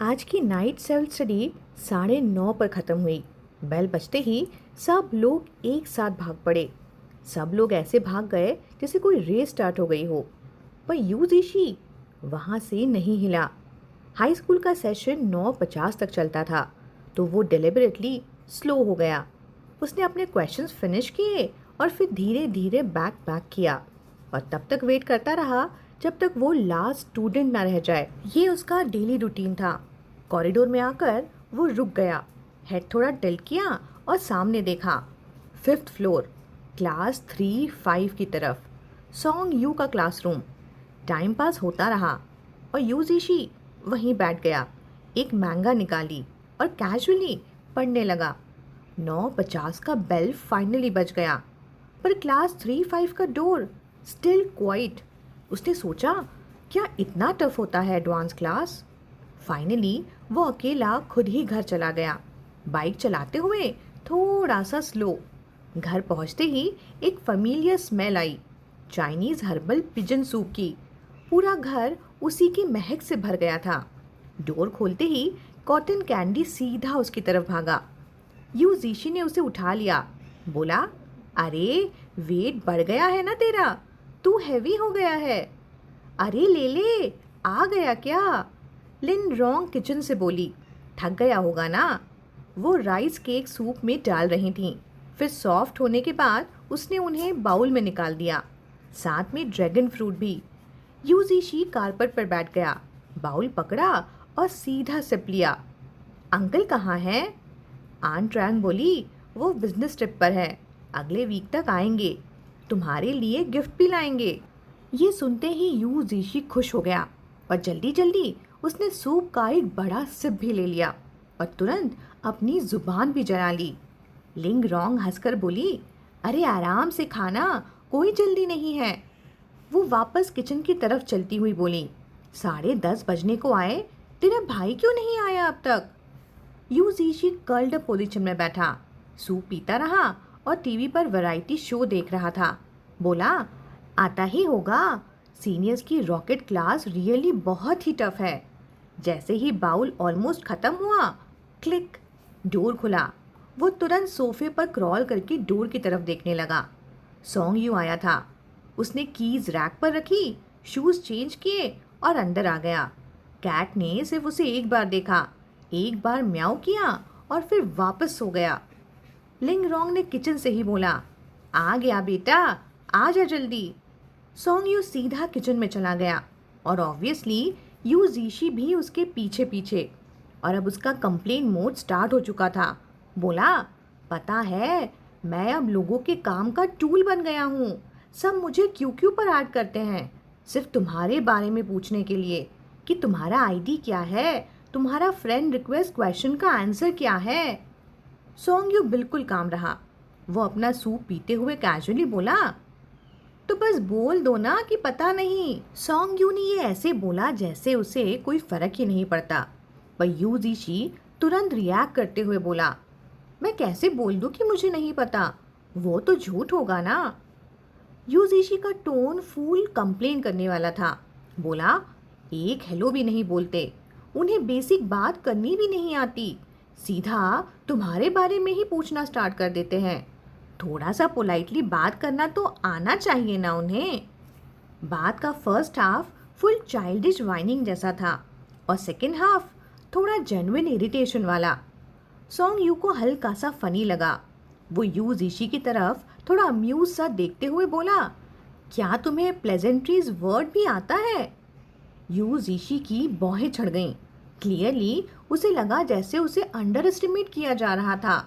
आज की night self study 9:30 पर ख़त्म हुई। बेल बजते ही सब लोग एक साथ भाग पड़े। सब लोग ऐसे भाग गए जैसे कोई रेस स्टार्ट हो गई हो। पर यूजीशी वहाँ से नहीं हिला। हाई स्कूल का सेशन 9:50 तक चलता था, तो वो डिलिबरेटली स्लो हो गया। उसने अपने क्वेश्चंस फिनिश किए और फिर धीरे धीरे बैक किया और तब तक वेट करता रहा जब तक वो लास्ट स्टूडेंट ना रह जाए। ये उसका डेली रूटीन था। कॉरिडोर में आकर वो रुक गया, हेड थोड़ा टिल्ट किया और सामने देखा। 5th फ्लोर, क्लास 3-5 की तरफ, सॉन्ग यू का क्लासरूम। टाइम पास होता रहा और यूजीशी वहीं बैठ गया, एक मैंगा निकाली और कैजुअली पढ़ने लगा। 9:50 का बेल फाइनली बज गया, पर क्लास 3-5 का डोर स्टिल क्वाइट। उसने सोचा, क्या इतना टफ होता है एडवांस क्लास? फाइनली वो अकेला खुद ही घर चला गया, बाइक चलाते हुए थोड़ा सा स्लो। घर पहुंचते ही एक फैमिलियर स्मेल आई, चाइनीज हर्बल पिजन सूप की। पूरा घर उसी की महक से भर गया था। डोर खोलते ही कॉटन कैंडी सीधा उसकी तरफ भागा। यूजीशी ने उसे उठा लिया, बोला, अरे वेट बढ़ गया है ना तेरा, तू हैवी हो गया है। अरे ले ले, आ गया क्या? लिन रोंग किचन से बोली। थक गया होगा ना? वो राइस केक सूप में डाल रही थी। फिर सॉफ्ट होने के बाद उसने उन्हें बाउल में निकाल दिया, साथ में ड्रैगन फ्रूट भी। यूजीशी कारपेट पर बैठ गया, बाउल पकड़ा और सीधा सिप लिया। अंकल कहाँ हैं? आंट ट्रैंग बोली, वो बिजनेस ट्रिप पर है, अगले वीक तक आएंगे, तुम्हारे लिए गिफ्ट भी लाएंगे। ये सुनते ही यूजीशी खुश हो गया और जल्दी जल्दी उसने सूप का एक बड़ा सिप भी ले लिया और तुरंत अपनी जुबान भी जला ली। लिंग रोंग हंसकर बोली, अरे आराम से खाना, कोई जल्दी नहीं है। वो वापस किचन की तरफ चलती हुई बोली, 10:30 बजने को आए, तेरा भाई क्यों नहीं आया अब तक? यूजीशी कर्ल्ड पोजीशन में बैठा, सूप पीता रहा और टीवी पर वैरायटी शो देख रहा था। बोला, आता ही होगा, सीनियर्स की रॉकेट क्लास रियली बहुत ही टफ है। जैसे ही बाउल ऑलमोस्ट खत्म हुआ, क्लिक, डोर खुला। वो तुरंत सोफे पर क्रॉल करके डोर की तरफ देखने लगा। सॉन्ग यू आया था। उसने कीज रैक पर रखी, शूज चेंज किए और अंदर आ गया। कैट ने सिर्फ उसे एक बार देखा, एक बार म्याऊ किया और फिर वापस सो गया। लिंग रोंग ने किचन से ही बोला, आ गया बेटा, आ जा जल्दी। सॉन्ग यू सीधा किचन में चला गया और ऑब्वियसली यूजीशी भी उसके पीछे पीछे। और अब उसका कंप्लेन मोड स्टार्ट हो चुका था। बोला, पता है, मैं अब लोगों के काम का टूल बन गया हूँ। सब मुझे क्यू क्यू पर ऐड करते हैं, सिर्फ तुम्हारे बारे में पूछने के लिए कि तुम्हारा आईडी क्या है, तुम्हारा फ्रेंड रिक्वेस्ट क्वेश्चन का आंसर क्या है। सॉन्ग यू बिल्कुल काम रहा। वो अपना सूप पीते हुए कैजुअली बोला, तो बस बोल दो ना कि पता नहीं। सॉन्ग यू ने ये ऐसे बोला जैसे उसे कोई फर्क ही नहीं पड़ता। पर यूजीशी तुरंत रिएक्ट करते हुए बोला, मैं कैसे बोल दूं कि मुझे नहीं पता, वो तो झूठ होगा ना। यूजीशी का टोन फुल कंप्लेन करने वाला था। बोला, एक हेलो भी नहीं बोलते, उन्हें बेसिक बात करनी भी नहीं आती, सीधा तुम्हारे बारे में ही पूछना स्टार्ट कर देते हैं। थोड़ा सा पोलाइटली बात करना तो आना चाहिए ना उन्हें। बात का first half full childish whining जैसा था और सेकंड हाफ थोड़ा जेन्युइन इरिटेशन वाला। सॉन्ग यू को हल्का सा फनी लगा। वो यूजीशी की तरफ थोड़ा अम्यूज सा देखते हुए बोला, क्या तुम्हें प्लेजेंट्रीज वर्ड भी आता है? यूजीशी की भौहें चढ़ गईं। क्लियरली उसे लगा जैसे उसे अंडर एस्टिमेट किया जा रहा था।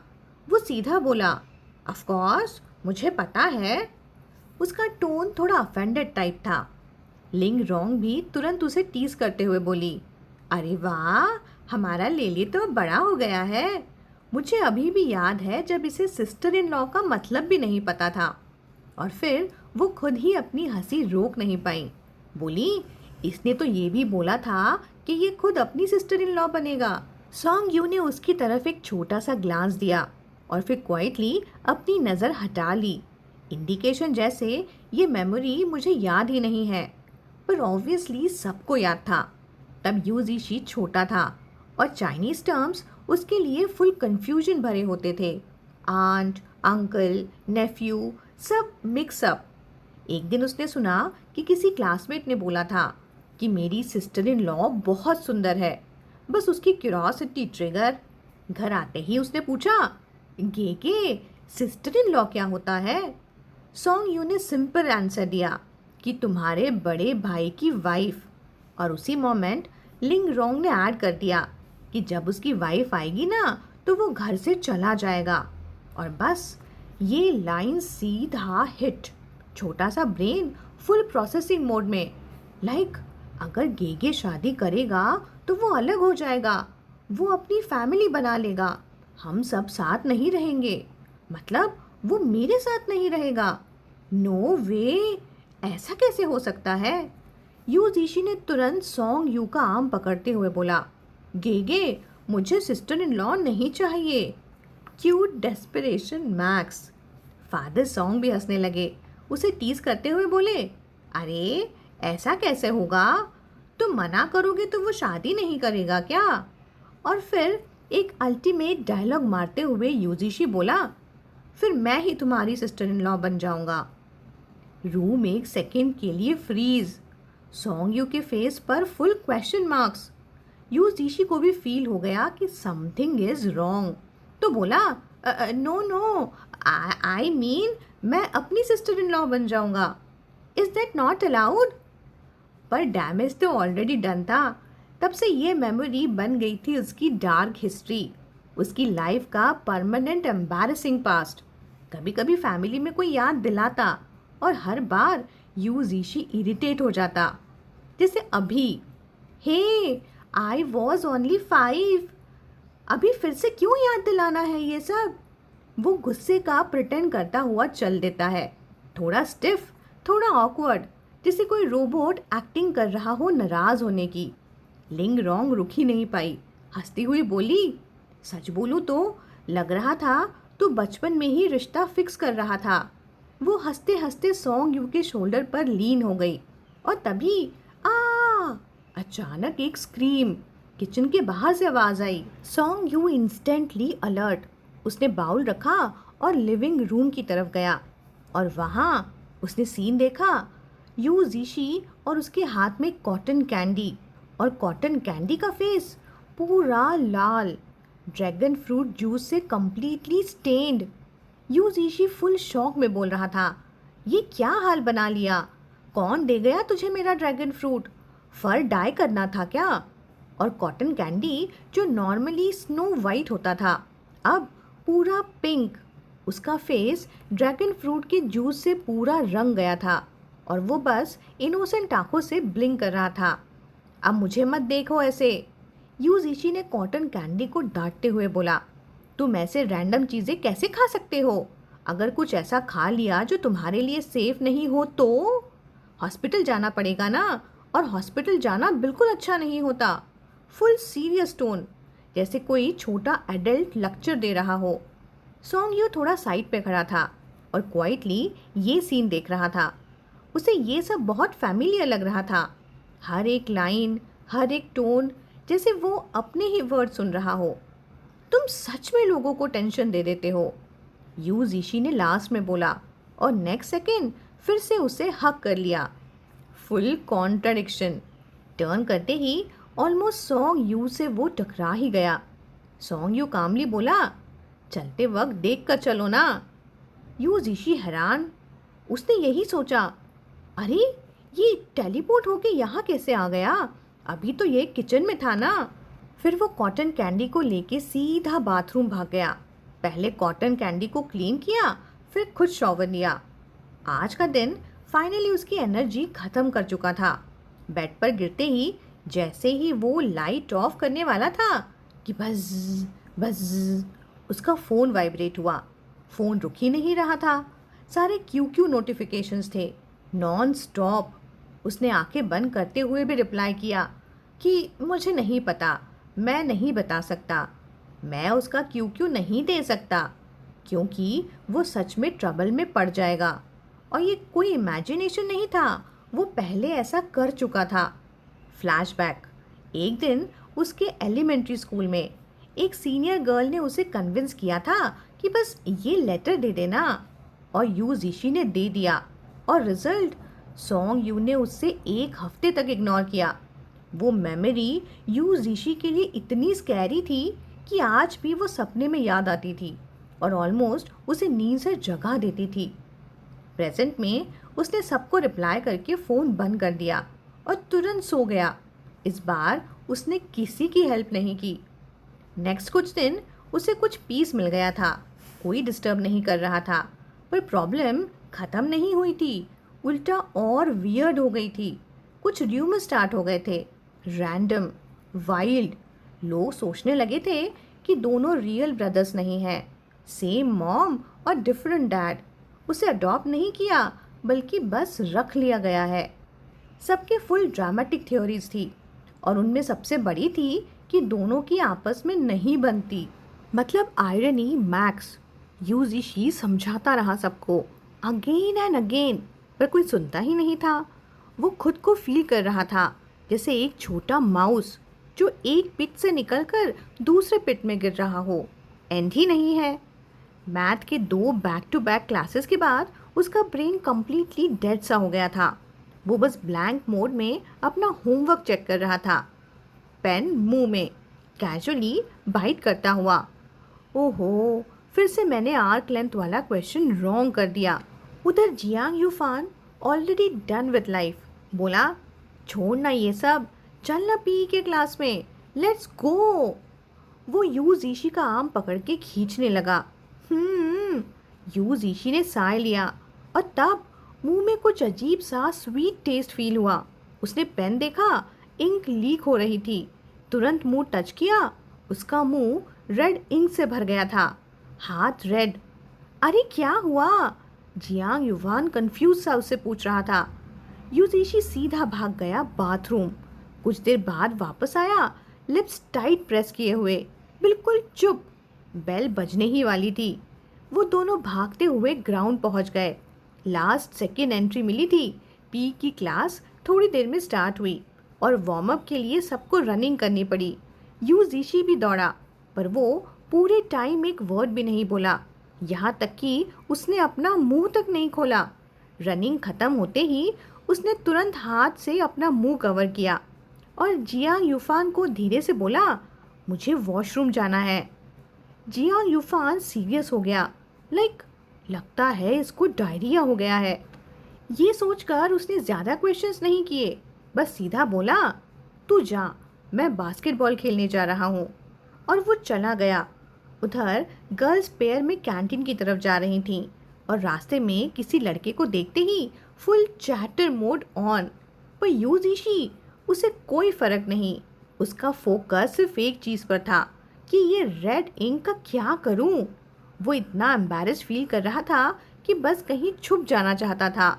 वो सीधा बोला, ऑफ कोर्स, मुझे पता है। उसका टोन थोड़ा ऑफेंडेड टाइप था। लिंग रोंग भी तुरंत उसे टीज करते हुए बोली, अरे वाह, हमारा लेली तो बड़ा हो गया है। मुझे अभी भी याद है जब इसे सिस्टर इन लॉ का मतलब भी नहीं पता था। और फिर वो खुद ही अपनी हंसी रोक नहीं पाई। बोली, इसने तो ये भी बोला था कि ये खुद अपनी सिस्टर इन लॉ बनेगा। सॉन्ग यू ने उसकी तरफ एक छोटा सा ग्लांस दिया और फिर क्वाइटली अपनी नज़र हटा ली, इंडिकेशन जैसे ये मेमोरी मुझे याद ही नहीं है। पर ऑब्वियसली सबको याद था। तब यूजीशी छोटा था और चाइनीज़ टर्म्स उसके लिए फुल कंफ्यूजन भरे होते थे। आंट, अंकल, नेफ्यू, सब मिक्स अप। एक दिन उसने सुना कि किसी क्लासमेट ने बोला था कि मेरी सिस्टर इन लॉ बहुत सुंदर है। बस उसकी क्यूरोसिटी ट्रिगर। घर आते ही उसने पूछा, गेगे, सिस्टर इन लॉ क्या होता है? सॉन्ग यू ने सिंपल आंसर दिया कि तुम्हारे बड़े भाई की वाइफ। और उसी मोमेंट लिंग रोंग ने ऐड कर दिया कि जब उसकी वाइफ आएगी ना तो वो घर से चला जाएगा। और बस ये लाइन सीधा हिट। छोटा सा ब्रेन फुल प्रोसेसिंग मोड में। अगर गेगे शादी करेगा तो वो अलग हो जाएगा, वो अपनी फैमिली बना लेगा, हम सब साथ नहीं रहेंगे, मतलब वो मेरे साथ नहीं रहेगा। नो वे, ऐसा कैसे हो सकता है? यू जीशी ने तुरंत सॉन्ग यू का आर्म पकड़ते हुए बोला, गेगे, मुझे सिस्टर इन लॉ नहीं चाहिए। Cute desperation max. Father song भी हंसने लगे, उसे टीज करते हुए बोले, अरे ऐसा कैसे होगा? तुम मना करोगे तो वो शादी नहीं करेगा क्या? और फिर एक अल्टीमेट डायलॉग मारते हुए यूजीशी बोला, फिर मैं ही तुम्हारी सिस्टर इन लॉ बन जाऊंगा। रूम एक सेकेंड के लिए फ्रीज। सॉन्ग यू के फेस पर फुल क्वेश्चन मार्क्स। यूजीशी को भी फील हो गया कि समथिंग इज रॉन्ग। तो बोला, नो नो, आई मीन मैं अपनी सिस्टर इन लॉ बन जाऊंगा। Is that not allowed? पर डैमेज तो ऑलरेडी डन था। तब से ये मेमोरी बन गई थी उसकी डार्क हिस्ट्री, उसकी लाइफ का परमानेंट एम्बैरेसिंग पास्ट। कभी कभी फैमिली में कोई याद दिलाता और हर बार यूजीशी इरिटेट हो जाता। जैसे अभी, हे आई वॉज ओनली 5, अभी फिर से क्यों याद दिलाना है ये सब? वो गुस्से का प्रिटेंड करता हुआ चल देता है, थोड़ा स्टिफ, थोड़ा ऑकवर्ड, जैसे कोई रोबोट एक्टिंग कर रहा हो नाराज होने की। लिंग रोंग रुक ही नहीं पाई, हंसती हुई बोली, सच बोलूं तो लग रहा था तो बचपन में ही रिश्ता फिक्स कर रहा था। वो हंसते हंसते सॉन्ग यू के शोल्डर पर लीन हो गई और तभी आ अचानक एक स्क्रीम। किचन के बाहर से आवाज आई। Song Yu instantly alert. उसने बाउल रखा और लिविंग रूम की तरफ गया और वहाँ उसने सीन देखा, यू जीशी और उसके हाथ में कॉटन कैंडी, और कॉटन कैंडी का फेस पूरा लाल, ड्रैगन फ्रूट जूस से completely stained. Yu Jishi full shock में बोल रहा था, ये क्या हाल बना लिया? कौन दे गया तुझे मेरा ड्रैगन फ्रूट? फर डाई करना था क्या? और कॉटन कैंडी जो नॉर्मली स्नो वाइट होता था अब पूरा पिंक। उसका फेस ड्रैगन फ्रूट के जूस से पूरा रंग गया था और वो बस इनोसेंट आंखों से ब्लिंक कर रहा था। अब मुझे मत देखो ऐसे, यूजीशी ने कॉटन कैंडी को डांटते हुए बोला, तुम ऐसे रैंडम चीज़ें कैसे खा सकते हो? अगर कुछ ऐसा खा लिया जो तुम्हारे लिए सेफ नहीं हो तो हॉस्पिटल जाना पड़ेगा ना, और हॉस्पिटल जाना बिल्कुल अच्छा नहीं होता। फुल सीरियस टोन, जैसे कोई छोटा एडल्ट लेक्चर दे रहा हो। सॉन्ग यू थोड़ा साइड पे खड़ा था और क्वाइटली ये सीन देख रहा था। उसे ये सब बहुत फैमिलियर लग रहा था, हर एक लाइन, हर एक टोन, जैसे वो अपने ही वर्ड सुन रहा हो। तुम सच में लोगों को टेंशन दे देते हो, यू जीशी ने लास्ट में बोला, और नेक्स्ट सेकेंड फिर से उसे हक कर लिया। Full contradiction. टर्न करते ही ऑलमोस्ट सॉन्ग यू से वो टकरा ही गया। सॉन्ग यू कामली बोला, चलते वक्त देख कर चलो ना। यू जीशी हैरान, उसने यही सोचा, अरे ये टेलीपोर्ट होके यहाँ कैसे आ गया? अभी तो ये किचन में था ना। फिर वो कॉटन कैंडी को लेके सीधा बाथरूम भाग गया। पहले कॉटन कैंडी को क्लीन किया, फिर खुद शॉवर लिया। आज का दिन फाइनली उसकी एनर्जी ख़त्म कर चुका था। बेड पर गिरते ही जैसे ही वो लाइट ऑफ करने वाला था कि बस बस उसका फ़ोन वाइब्रेट हुआ। फ़ोन रुक ही नहीं रहा था, सारे क्यू नोटिफिकेशंस थे नॉन स्टॉप। उसने आंखें बंद करते हुए भी रिप्लाई किया कि मुझे नहीं पता, मैं नहीं बता सकता, मैं उसका क्यू नहीं दे सकता, क्योंकि वो सच में ट्रबल में पड़ जाएगा। और ये कोई इमेजिनेशन नहीं था, वो पहले ऐसा कर चुका था। फ्लैशबैक, एक दिन उसके एलिमेंट्री स्कूल में एक सीनियर गर्ल ने उसे कन्विंस किया था कि बस ये लेटर दे देना, और यू जीशी ने दे दिया। और रिजल्ट, सॉन्ग यू ने उससे 1 हफ्ते तक इग्नोर किया। वो मेमोरी यू जीशी के लिए इतनी स्कैरी थी कि आज भी वो सपने में याद आती थी और ऑलमोस्ट उसे नींद से जगा देती थी। प्रेजेंट में उसने सबको रिप्लाई करके फ़ोन बंद कर दिया और तुरंत सो गया। इस बार उसने किसी की हेल्प नहीं की। नेक्स्ट कुछ दिन उसे कुछ पीस मिल गया था, कोई डिस्टर्ब नहीं कर रहा था। पर प्रॉब्लम ख़त्म नहीं हुई थी, उल्टा और वियर्ड हो गई थी। कुछ र्यूमर स्टार्ट हो गए थे, रैंडम, वाइल्ड। लोग सोचने लगे थे कि दोनों रियल ब्रदर्स नहीं हैं, सेम मॉम और डिफरेंट डैड। उसे अडॉप्ट नहीं किया बल्कि बस रख लिया गया है। सबके फुल ड्रामेटिक थ्योरीज थी और उनमें सबसे बड़ी थी कि दोनों की आपस में नहीं बनती। मतलब आयरनी मैक्स। यूजीशी समझाता रहा सबको अगेन एंड अगेन, पर कोई सुनता ही नहीं था। वो खुद को फील कर रहा था जैसे एक छोटा माउस जो एक पिट से निकलकर दूसरे पिट में गिर रहा हो। एंड ही नहीं है। मैथ के 2 बैक टू बैक क्लासेस के बाद उसका ब्रेन कम्प्लीटली डेड सा हो गया था। वो बस ब्लैंक मोड में अपना होमवर्क चेक कर रहा था, पेन मुंह में, कैजुअली बाइट करता हुआ। ओहो, फिर से मैंने आर्क लेंथ वाला क्वेश्चन रॉन्ग कर दिया। उधर Jiang Yufan already done with life बोला, छोड़ना ये सब, चलना पी के क्लास में, लेट्स गो। वो यू जीशी का आर्म पकड़ के खींचने लगा। यू जीशी ने साय लिया और तब मुंह में कुछ अजीब सा स्वीट टेस्ट फील हुआ। उसने पेन देखा, इंक लीक हो रही थी। तुरंत मुंह टच किया, उसका मुंह रेड इंक से भर गया था, हाथ रेड। अरे क्या हुआ? जियांग युवान कंफ्यूज सा उससे पूछ रहा था। यूजीशी सीधा भाग गया बाथरूम। कुछ देर बाद वापस आया, लिप्स टाइट प्रेस किए हुए, बिल्कुल चुप। बेल बजने ही वाली थी। वो दोनों भागते हुए ग्राउंड पहुंच गए। लास्ट सेकेंड एंट्री मिली थी। पी की क्लास थोड़ी देर में स्टार्ट हुई और वार्म अप के लिए सबको रनिंग करनी पड़ी। यूजीशी भी दौड़ा, पर वो पूरे टाइम एक वर्ड भी नहीं बोला, यहाँ तक कि उसने अपना मुंह तक नहीं खोला। रनिंग ख़त्म होते ही उसने तुरंत हाथ से अपना मुंह कवर किया और जियांग यूफान को धीरे से बोला, मुझे वॉशरूम जाना है। जियांग यूफान सीरियस हो गया, लगता है इसको डायरिया हो गया है। ये सोचकर उसने ज़्यादा क्वेश्चंस नहीं किए, बस सीधा बोला, तू जा, मैं बास्केटबॉल खेलने जा रहा हूँ। और वो चला गया। उधर गर्ल्स पेयर में कैंटीन की तरफ जा रही थीं और रास्ते में किसी लड़के को देखते ही फुल चैटर मोड ऑन। पर यूजीशी, उसे कोई फ़र्क नहीं। उसका फोकस सिर्फ एक चीज़ पर था कि ये रेड इंक का क्या करूं। वो इतना एम्बैरेस फील कर रहा था कि बस कहीं छुप जाना चाहता था।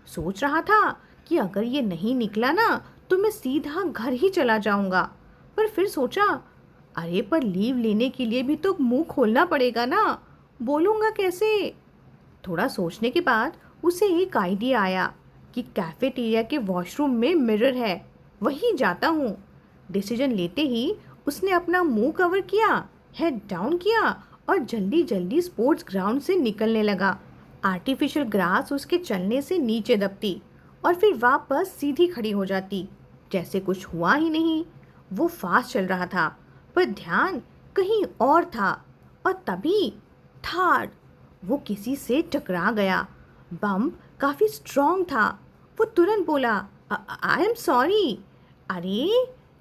सोच रहा था कि अगर ये नहीं निकला ना तो मैं सीधा घर ही चला जाऊंगा। पर फिर सोचा, अरे पर लीव लेने के लिए भी तो मुंह खोलना पड़ेगा ना, बोलूँगा कैसे। थोड़ा सोचने के बाद उसे एक आइडिया आया कि कैफेटेरिया के वॉशरूम में मिरर है, वहीं जाता हूँ। डिसीजन लेते ही उसने अपना मुंह कवर किया, हेड डाउन किया और जल्दी जल्दी स्पोर्ट्स ग्राउंड से निकलने लगा। आर्टिफिशियल ग्रास उसके चलने से नीचे दबती और फिर वापस सीधी खड़ी हो जाती, जैसे कुछ हुआ ही नहीं। वो फास्ट चल रहा था पर ध्यान कहीं और था। और तभी थाड़, वो किसी से टकरा गया। बम्प काफ़ी स्ट्रॉन्ग था। वो तुरंत बोला, आई एम सॉरी। अरे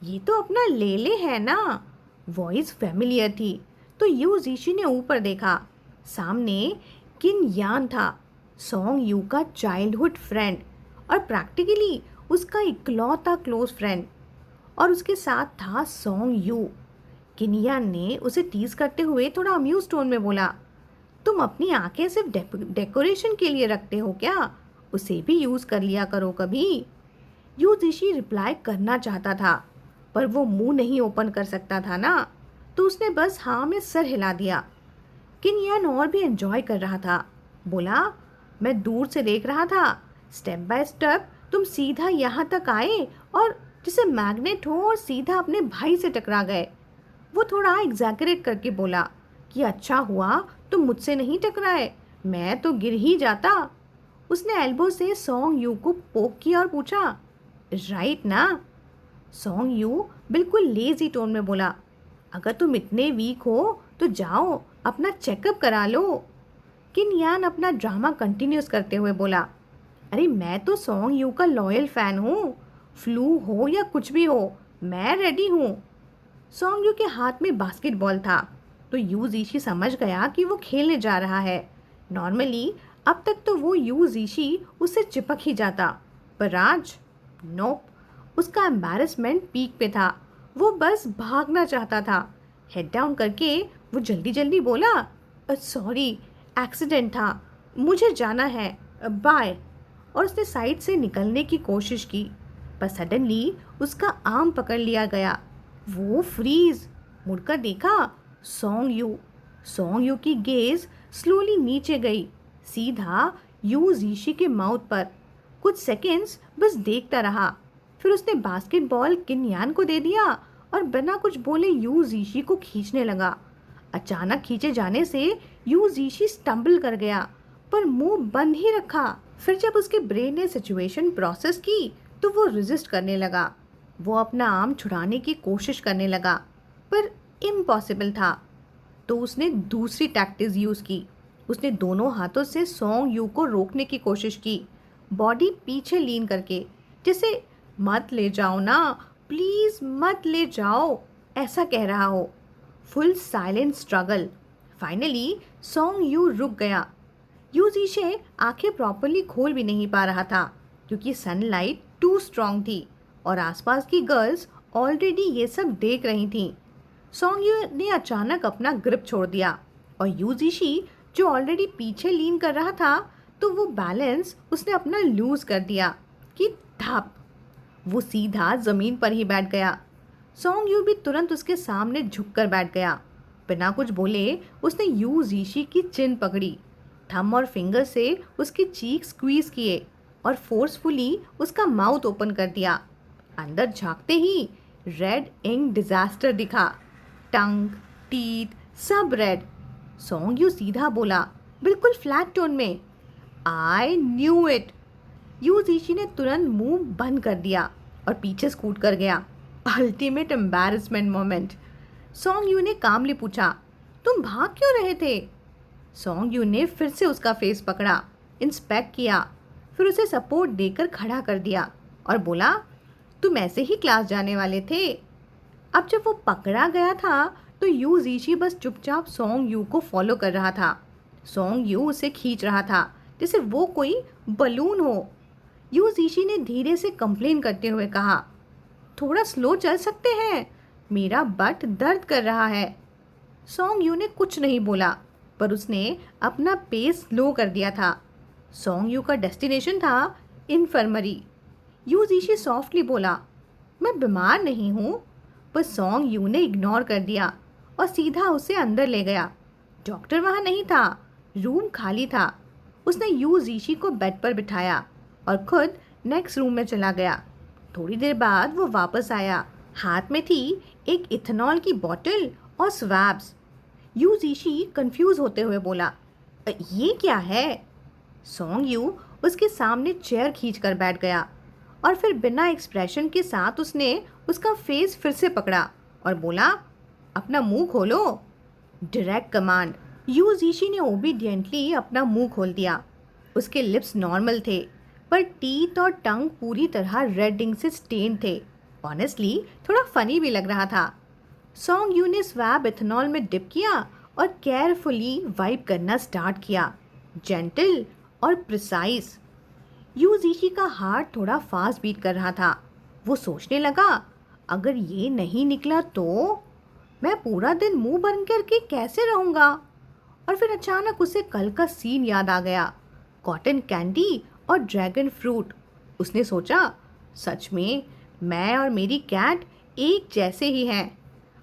ये तो अपना लेले है ना। वॉइस फेमिलियर थी तो यूजीशी ने ऊपर देखा। सामने किन यान था, सॉन्ग यू का चाइल्डहुड फ्रेंड और प्रैक्टिकली उसका इकलौता क्लोज फ्रेंड। और उसके साथ था सॉन्ग यू। किनयान ने उसे टीज करते हुए थोड़ा अम्यूज टोन में बोला, तुम अपनी आंखें सिर्फ डेकोरेशन के लिए रखते हो क्या? उसे भी यूज़ कर लिया करो कभी। यूजीशी रिप्लाई करना चाहता था पर वो मुंह नहीं ओपन कर सकता था ना, तो उसने बस हाँ में सर हिला दिया। किनयान और भी एंजॉय कर रहा था, बोला, मैं दूर से देख रहा था, स्टेप बाय स्टेप तुम सीधा यहाँ तक आए और जैसे मैग्नेट हो और सीधा अपने भाई से टकरा गए। वो थोड़ा एग्जैगरेट करके बोला कि अच्छा हुआ तुम मुझसे नहीं टकराए, मैं तो गिर ही जाता। उसने एल्बो से सॉन्ग यू को पोक किया और पूछा, राइट ना? सॉन्ग यू बिल्कुल लेजी टोन में बोला, अगर तुम इतने वीक हो तो जाओ अपना चेकअप करा लो। किन यान अपना ड्रामा कंटिन्यूस करते हुए बोला, अरे मैं तो सॉन्ग यू का लॉयल फ़ैन हूँ, फ्लू हो या कुछ भी हो मैं रेडी हूँ। सॉन्ग यू के हाथ में बास्केटबॉल था तो यू जीशी समझ गया कि वो खेलने जा रहा है। नॉर्मली अब तक तो वो यू जीशी उससे चिपक ही जाता, पर आज नोप, उसका एम्बैरेसमेंट पीक पे था। वो बस भागना चाहता था। हेड डाउन करके वो जल्दी जल्दी बोला, सॉरी एक्सीडेंट था, मुझे जाना है, बाय। और उसने साइड से निकलने की कोशिश की, पर सडनली उसका आर्म पकड़ लिया गया। वो फ्रीज, मुड़कर देखा, सॉन्ग यू की गेज स्लोली नीचे गई, सीधा यू जीशी के माउथ पर। कुछ सेकंड्स बस देखता रहा, फिर उसने बास्केटबॉल किनयान को दे दिया और बिना कुछ बोले यू जीशी को खींचने लगा। अचानक खींचे जाने से यू जीशी स्टम्बल कर गया, पर मुंह बंद ही रखा। फिर जब उसके ब्रेन ने सिचुएशन प्रोसेस की तो वो रेजिस्ट करने लगा। वो अपना आर्म छुड़ाने की कोशिश करने लगा, पर इम्पॉसिबल था। तो उसने दूसरी टैक्टिस यूज़ की। उसने दोनों हाथों से सॉन्ग यू को रोकने की कोशिश की, बॉडी पीछे लीन करके, जैसे मत ले जाओ ना, प्लीज़ मत ले जाओ, ऐसा कह रहा हो। Full silent struggle. Finally song you रुक गया। यू जीशे आंखें प्रॉपरली खोल भी नहीं पा रहा था क्योंकि सनलाइट टू स्ट्रॉन्ग थी और आसपास की गर्ल्स ऑलरेडी ये सब देख रही थीं। सॉन्ग यू ने अचानक अपना ग्रिप छोड़ दिया और यू जीशी जो ऑलरेडी पीछे लीन कर रहा था, तो वो बैलेंस उसने अपना लूज कर दिया कि धप, वो सीधा ज़मीन पर ही बैठ गया। सॉन्ग यू भी तुरंत उसके सामने झुककर बैठ गया। बिना कुछ बोले उसने यू जीशी की चिन पकड़ी, थंब और फिंगर से उसकी चीक स्क्वीज किए और फोर्सफुली उसका माउथ ओपन कर दिया। अंदर झांकते ही रेड इंक डिजास्टर दिखा, टंग, टीथ सब रेड। सॉन्ग यू सीधा बोला, बिल्कुल फ्लैट टोन में, आई न्यू इट। यू जीशी ने तुरंत मुंह बंद कर दिया और पीछे स्कूट कर गया। Ultimate embarrassment moment. Song you ने कामली पूछा, तुम भाग क्यों रहे थे? सॉन्ग यू ने फिर से उसका फेस पकड़ा, इंस्पेक्ट किया, फिर उसे सपोर्ट देकर खड़ा कर दिया और बोला, तुम ऐसे ही क्लास जाने वाले थे। अब जब वो पकड़ा गया था तो यू जीशी बस चुपचाप सॉन्ग यू को फॉलो कर रहा था। सॉन्ग यू उसे खींच रहा था जैसे वो कोई बलून हो। यू जीशी ने धीरे से कंप्लेन करते हुए कहा, थोड़ा स्लो चल सकते हैं, मेरा बट दर्द कर रहा है। सॉन्ग यू ने कुछ नहीं बोला, पर उसने अपना पेस स्लो कर दिया था। सॉन्ग यू का डेस्टिनेशन था इन्फर्मरी। यू जीशी सॉफ्टली बोला, मैं बीमार नहीं हूँ, पर सॉन्ग यू ने इग्नोर कर दिया और सीधा उसे अंदर ले गया। डॉक्टर वहाँ नहीं था, रूम खाली था। उसने यू जीशी को बेड पर बिठाया और खुद नेक्स्ट रूम में चला गया। थोड़ी देर बाद वो वापस आया, हाथ में थी एक इथेनॉल की बोतल और स्वैब्स। यू जीशी कंफ्यूज होते हुए बोला, ये क्या है? सॉन्ग यू उसके सामने चेयर खींचकर बैठ गया और फिर बिना एक्सप्रेशन के साथ उसने उसका फेस फिर से पकड़ा और बोला, अपना मुंह खोलो। Direct command. यू जीशी ने ओबीडियंटली अपना मुंह खोल दिया। उसके लिप्स नॉर्मल थे, पर टीथ और टंग पूरी तरह रेड इंक से स्टेन थे। ऑनेस्टली थोड़ा फनी भी लग रहा था। सॉन्ग यू ने स्वैब इथेनॉल में डिप किया और केयरफुली वाइप करना स्टार्ट किया, जेंटल और प्रिसाइज। यू जीशी का हार्ट थोड़ा फास्ट बीट कर रहा था। वो सोचने लगा, अगर ये नहीं निकला तो मैं पूरा दिन मुंह बंद करके कैसे रहूँगा? और फिर अचानक उसे कल का सीन याद आ गया, कॉटन कैंडी और ड्रैगन फ्रूट। उसने सोचा, सच में मैं और मेरी कैट एक जैसे ही हैं।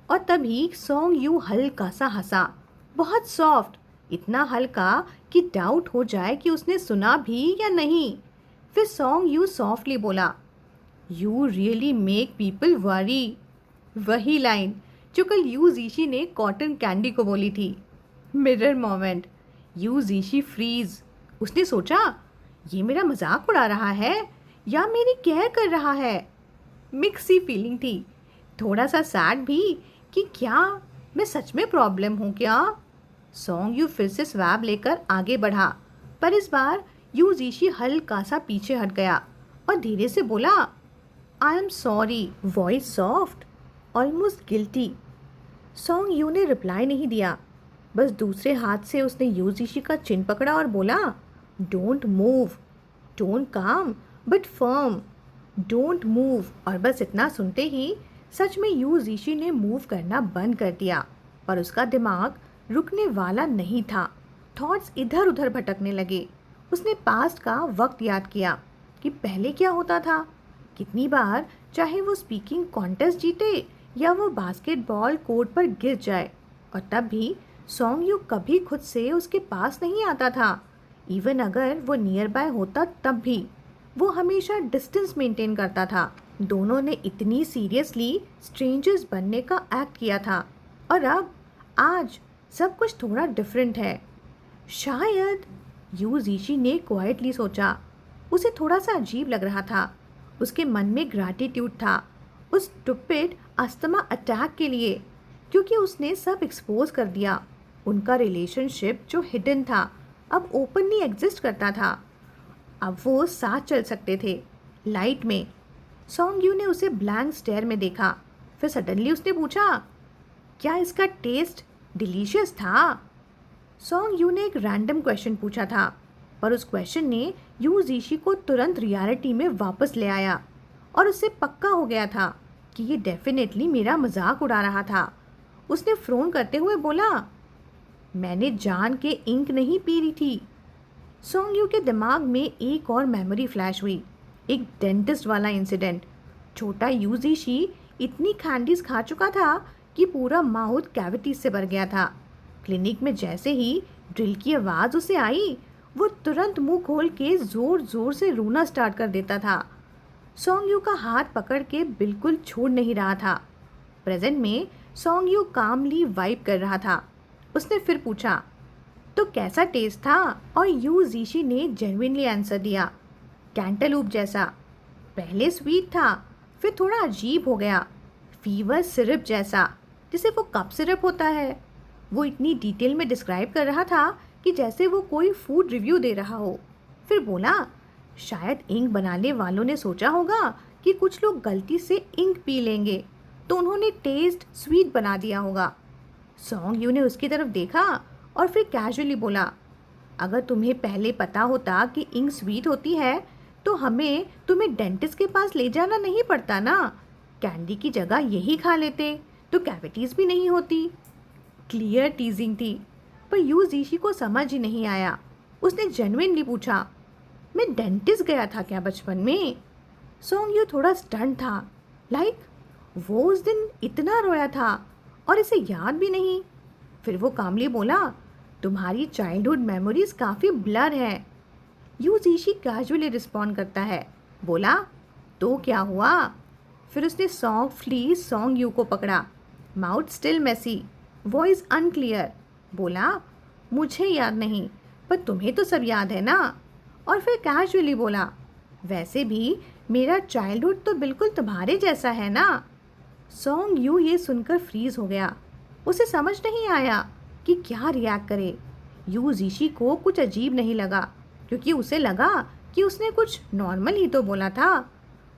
और तभी सॉन्ग यू हल्का सा हंसा, बहुत सॉफ्ट, इतना हल्का कि डाउट हो जाए कि उसने सुना भी या नहीं। फिर सॉन्ग यू सॉफ्टली बोला, you really make people worry. वही लाइन जो कल यू जीशी ने कॉटन कैंडी को बोली थी। Mirror moment. Yu Jishi freeze. उसने सोचा, ये मेरा मजाक उड़ा रहा है या मेरी केयर कर रहा है। मिक्स सी फीलिंग थी, थोड़ा सा सैड भी कि क्या मैं सच में प्रॉब्लम हूँ क्या। सॉन्ग यू फिर से स्वैब लेकर आगे बढ़ा, पर इस बार यू जीशी हल्का सा पीछे हट गया और धीरे से बोला, I am sorry. Voice soft, almost guilty. Song you ने रिप्लाई नहीं दिया, बस दूसरे हाथ से उसने यू जीशी का चिन पकड़ा और बोला, डोंट मूव। टोन काम बट फर्म, डोंट मूव। और बस इतना सुनते ही सच में यू जीशी ने मूव करना बंद कर दिया, पर उसका दिमाग रुकने वाला नहीं था। थॉट्स इधर उधर भटकने लगे। उसने पास्ट का वक्त याद किया कि पहले क्या होता था, कितनी बार चाहे वो स्पीकिंग कॉन्टेस्ट जीते या वो बास्केटबॉल कोर्ट पर गिर जाए, और तब भी सॉन्ग यू कभी खुद से उसके पास नहीं आता था। इवन अगर वो नियर बाय होता तब भी वो हमेशा डिस्टेंस मेंटेन करता था। दोनों ने इतनी सीरियसली स्ट्रेंजर्स बनने का एक्ट किया था, और अब आज सब कुछ थोड़ा डिफरेंट है। शायद, यू जीशी ने क्वाइटली सोचा। उसे थोड़ा सा अजीब लग रहा था। उसके मन में ग्रैटिट्यूड था उस स्टूपिड अस्थमा अटैक के लिए, क्योंकि उसने सब एक्सपोज कर दिया। उनका रिलेशनशिप जो हिडन था अब ओपनली एग्जिस्ट करता था। अब वो साथ चल सकते थे लाइट में। सॉन्ग यू ने उसे ब्लैंक स्टेयर में देखा, फिर सडनली उसने पूछा, क्या इसका टेस्ट डिलीशियस था। सॉन्ग यू ने एक रैंडम क्वेश्चन पूछा था, पर उस क्वेश्चन ने यू जीशी को तुरंत रियलिटी में वापस ले आया, और उससे पक्का हो गया था कि ये डेफिनेटली मेरा मजाक उड़ा रहा था। उसने फ्रोन करते हुए बोला, मैंने जान के इंक नहीं पी रही थी। सॉन्ग यू के दिमाग में एक और मेमोरी फ्लैश हुई, एक डेंटिस्ट वाला इंसिडेंट। छोटा यू जीशी इतनी कैंडीज खा चुका था कि पूरा माउथ कैविटी से भर गया था। क्लिनिक में जैसे ही ड्रिल की आवाज़ उसे आई, वो तुरंत मुंह खोल के ज़ोर ज़ोर से रोना स्टार्ट कर देता था। सॉन्ग यू का हाथ पकड़ के बिल्कुल छोड़ नहीं रहा था। प्रेजेंट में सॉन्ग यू कामली वाइप कर रहा था। उसने फिर पूछा, तो कैसा टेस्ट था। और यू जीशी ने जेन्युइनली आंसर दिया, कैंटलूप जैसा। पहले स्वीट था, फिर थोड़ा अजीब हो गया, फीवर सिरप जैसा, जैसे वो कप सिरप होता है। वो इतनी डिटेल में डिस्क्राइब कर रहा था कि जैसे वो कोई फूड रिव्यू दे रहा हो। फिर बोला, शायद इंक बनाने वालों ने सोचा होगा कि कुछ लोग गलती से इंक पी लेंगे, तो उन्होंने टेस्ट स्वीट बना दिया होगा। सॉन्ग यू ने उसकी तरफ देखा और फिर कैजुअली बोला, अगर तुम्हें पहले पता होता कि इंक स्वीट होती है तो हमें तुम्हें डेंटिस्ट के पास ले जाना नहीं पड़ता ना। कैंडी की जगह यही खा लेते तो कैविटीज़ भी नहीं होती। क्लियर टीजिंग थी, पर यू जीशी को समझ ही नहीं आया। उसने जेन्युइनली पूछा, मैं डेंटिस्ट गया था क्या बचपन में। सॉन्ग यू थोड़ा स्टन था, लाइक वो उस दिन इतना रोया था और इसे याद भी नहीं। फिर वो कामली बोला, तुम्हारी चाइल्डहुड मेमोरीज काफ़ी ब्लर है। यू जीशी कैजुअली रिस्पॉन्ड करता है, बोला, तो क्या हुआ। फिर उसने सॉफ्टली सॉन्ग यू को पकड़ा, mouth still messy, voice unclear, बोला, मुझे याद नहीं, पर तुम्हें तो सब याद है ना। और फिर कैजुअली बोला, वैसे भी मेरा चाइल्डहुड तो बिल्कुल तुम्हारे जैसा है ना। सॉन्ग यू ये सुनकर फ्रीज हो गया। उसे समझ नहीं आया कि क्या रिएक्ट करे। यू जीशी को कुछ अजीब नहीं लगा, क्योंकि उसे लगा कि उसने कुछ नॉर्मल ही तो बोला था।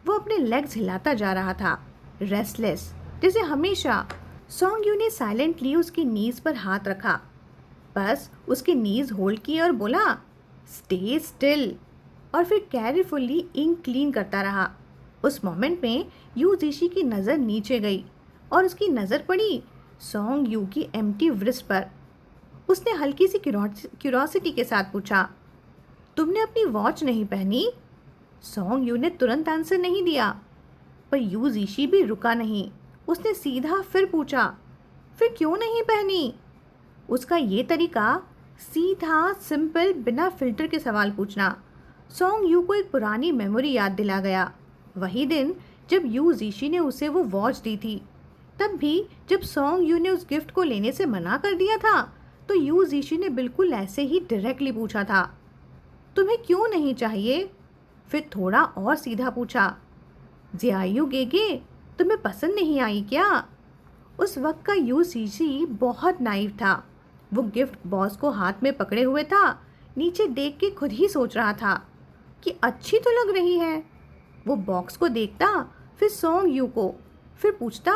वो अपने लेग्स हिलाता जा रहा था, रेस्टलेस जैसे हमेशा। सॉन्ग यू ने साइलेंटली उसकी नीज पर हाथ रखा, बस उसकी नीज होल्ड की और बोला, स्टे स्टिल, और फिर केयरफुली इंक क्लीन करता रहा। उस मोमेंट में यू जीशी की नज़र नीचे गई और उसकी नज़र पड़ी सॉन्ग यू की एम्प्टी व्रिस्ट पर। उसने हल्की सी क्यूरोसिटी के साथ पूछा, तुमने अपनी वॉच नहीं पहनी। सॉन्ग यू ने तुरंत आंसर नहीं दिया, पर यू जीशी भी रुका नहीं। उसने सीधा फिर पूछा, फिर क्यों नहीं पहनी। उसका ये तरीका, सीधा सिंपल बिना फिल्टर के सवाल पूछना, सॉन्ग यू को एक पुरानी मेमोरी याद दिला गया। वही दिन जब यू जीशी ने उसे वो वॉच दी थी, तब भी जब सॉन्ग यू ने उस गिफ्ट को लेने से मना कर दिया था, तो यू जीशी ने बिल्कुल ऐसे ही डायरेक्टली पूछा था, तुम्हें क्यों नहीं चाहिए? फिर थोड़ा और सीधा पूछा, जियायू गेगे, तुम्हें पसंद नहीं आई क्या? उस वक्त का यू जीशी बहुत नाइव था। वो गिफ्ट बॉक्स को हाथ में पकड़े हुए था, नीचे देख के खुद ही सोच रहा था कि अच्छी तो लग रही है। वो बॉक्स को देखता, फिर सॉन्ग यू को, फिर पूछता,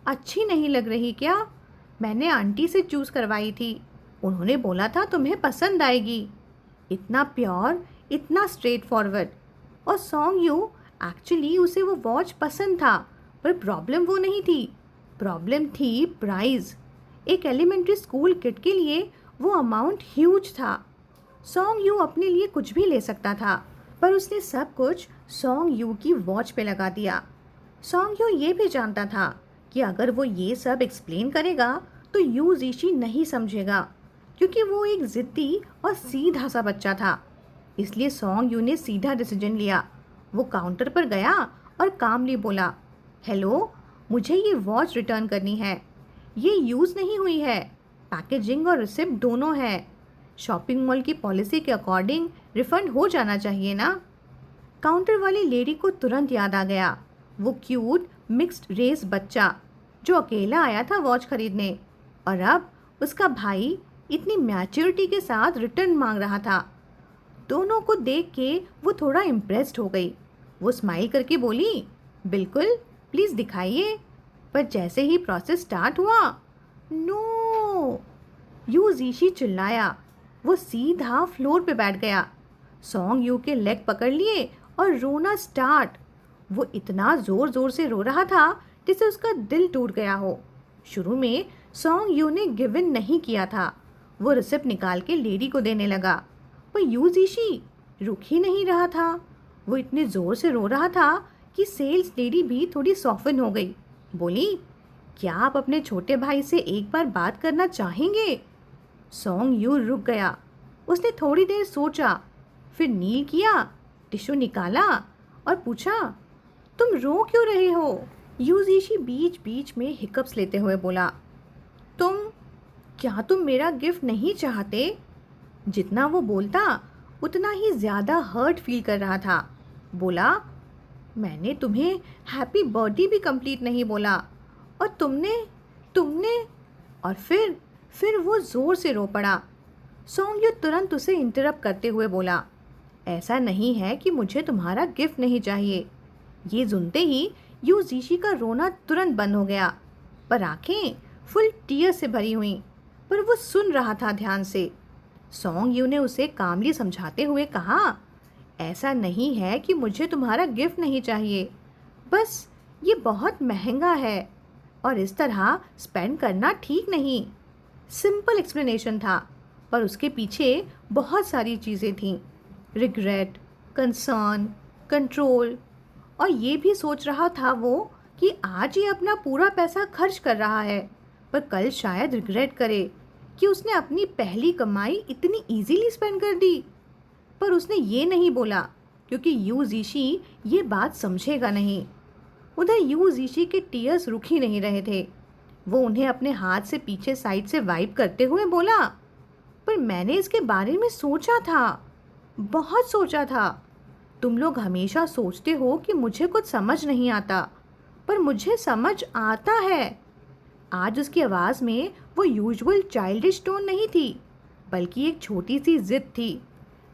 अच्छी नहीं लग रही क्या? मैंने आंटी से चूज़ करवाई थी, उन्होंने बोला था तुम्हें पसंद आएगी। इतना प्योर, इतना स्ट्रेट फॉरवर्ड। और सॉन्ग यू एक्चुअली उसे वो वॉच पसंद था, पर प्रॉब्लम वो नहीं थी, प्रॉब्लम थी प्राइस। एक एलिमेंट्री स्कूल किड के लिए वो अमाउंट ह्यूज था। सॉन्ग यू अपने लिए कुछ भी ले सकता था, पर उसने सब कुछ सॉन्ग यू की वॉच पे लगा दिया। सॉन्ग यू ये भी जानता था कि अगर वो ये सब एक्सप्लेन करेगा तो यू जीशी नहीं समझेगा, क्योंकि वो एक ज़िद्दी और सीधा सा बच्चा था। इसलिए सॉन्ग यू ने सीधा डिसीजन लिया। वो काउंटर पर गया और कामली बोला, हेलो, मुझे ये वॉच रिटर्न करनी है। ये यूज़ नहीं हुई है, पैकेजिंग और रिसिप्ट दोनों है। शॉपिंग मॉल की पॉलिसी के अकॉर्डिंग रिफ़ंड हो जाना चाहिए ना। काउंटर वाली लेडी को तुरंत याद आ गया, वो क्यूट मिक्स्ड रेस बच्चा जो अकेला आया था वॉच खरीदने, और अब उसका भाई इतनी मैच्योरिटी के साथ रिटर्न मांग रहा था। दोनों को देख के वो थोड़ा इम्प्रेस्ड हो गई। वो स्माइल करके बोली, बिल्कुल, प्लीज़ दिखाइए। पर जैसे ही प्रोसेस स्टार्ट हुआ, नो, यू जीशी चिल्लाया। वो सीधा फ्लोर पे बैठ गया, सॉन्ग यू के लेग पकड़ लिए और रोना स्टार्ट। वो इतना ज़ोर ज़ोर से रो रहा था जैसे उसका दिल टूट गया हो। शुरू में सॉन्ग यू ने गिव इन नहीं किया था। वो रिसिप्ट निकाल के लेडी को देने लगा, पर यू जीशी रुक ही नहीं रहा था। वो इतने ज़ोर से रो रहा था कि सेल्स लेडी भी थोड़ी सॉफन हो गई। बोली, क्या आप अपने छोटे भाई से एक बार बात करना चाहेंगे? सॉन्ग यू रुक गया। उसने थोड़ी देर सोचा, फिर नील किया, टिश्यू निकाला और पूछा, तुम रो क्यों रहे हो? यूजीशी बीच बीच में हिकअप्स लेते हुए बोला, क्या तुम मेरा गिफ्ट नहीं चाहते? जितना वो बोलता उतना ही ज़्यादा हर्ट फील कर रहा था। बोला, मैंने तुम्हें हैप्पी बर्थडे भी कंप्लीट नहीं बोला, और तुमने और फिर वो ज़ोर से रो पड़ा। सॉन्ग यू तुरंत उसे इंटरप्ट करते हुए बोला, ऐसा नहीं है कि मुझे तुम्हारा गिफ्ट नहीं चाहिए। ये सुनते ही यू जीशी का रोना तुरंत बंद हो गया, पर आंखें फुल टीयर से भरी हुईं, पर वो सुन रहा था ध्यान से। सॉन्ग यू ने उसे कामली समझाते हुए कहा, ऐसा नहीं है कि मुझे तुम्हारा गिफ्ट नहीं चाहिए, बस ये बहुत महंगा है और इस तरह स्पेंड करना ठीक नहीं। सिंपल एक्सप्लेनेशन था, पर उसके पीछे बहुत सारी चीज़ें थीं, रिग्रेट, कंसर्न, कंट्रोल, और ये भी सोच रहा था वो कि आज ये अपना पूरा पैसा खर्च कर रहा है, पर कल शायद रिग्रेट करे कि उसने अपनी पहली कमाई इतनी इजीली स्पेंड कर दी। पर उसने ये नहीं बोला क्योंकि यू जीशी ये बात समझेगा नहीं। उधर यू जीशी के टीयर्स रुक ही नहीं रहे थे। वो उन्हें अपने हाथ से पीछे साइड से वाइप करते हुए बोला, पर मैंने इसके बारे में सोचा था, बहुत सोचा था। तुम लोग हमेशा सोचते हो कि मुझे कुछ समझ नहीं आता, पर मुझे समझ आता है। आज उसकी आवाज़ में वो यूजुअल चाइल्डिश टोन नहीं थी, बल्कि एक छोटी सी जिद थी।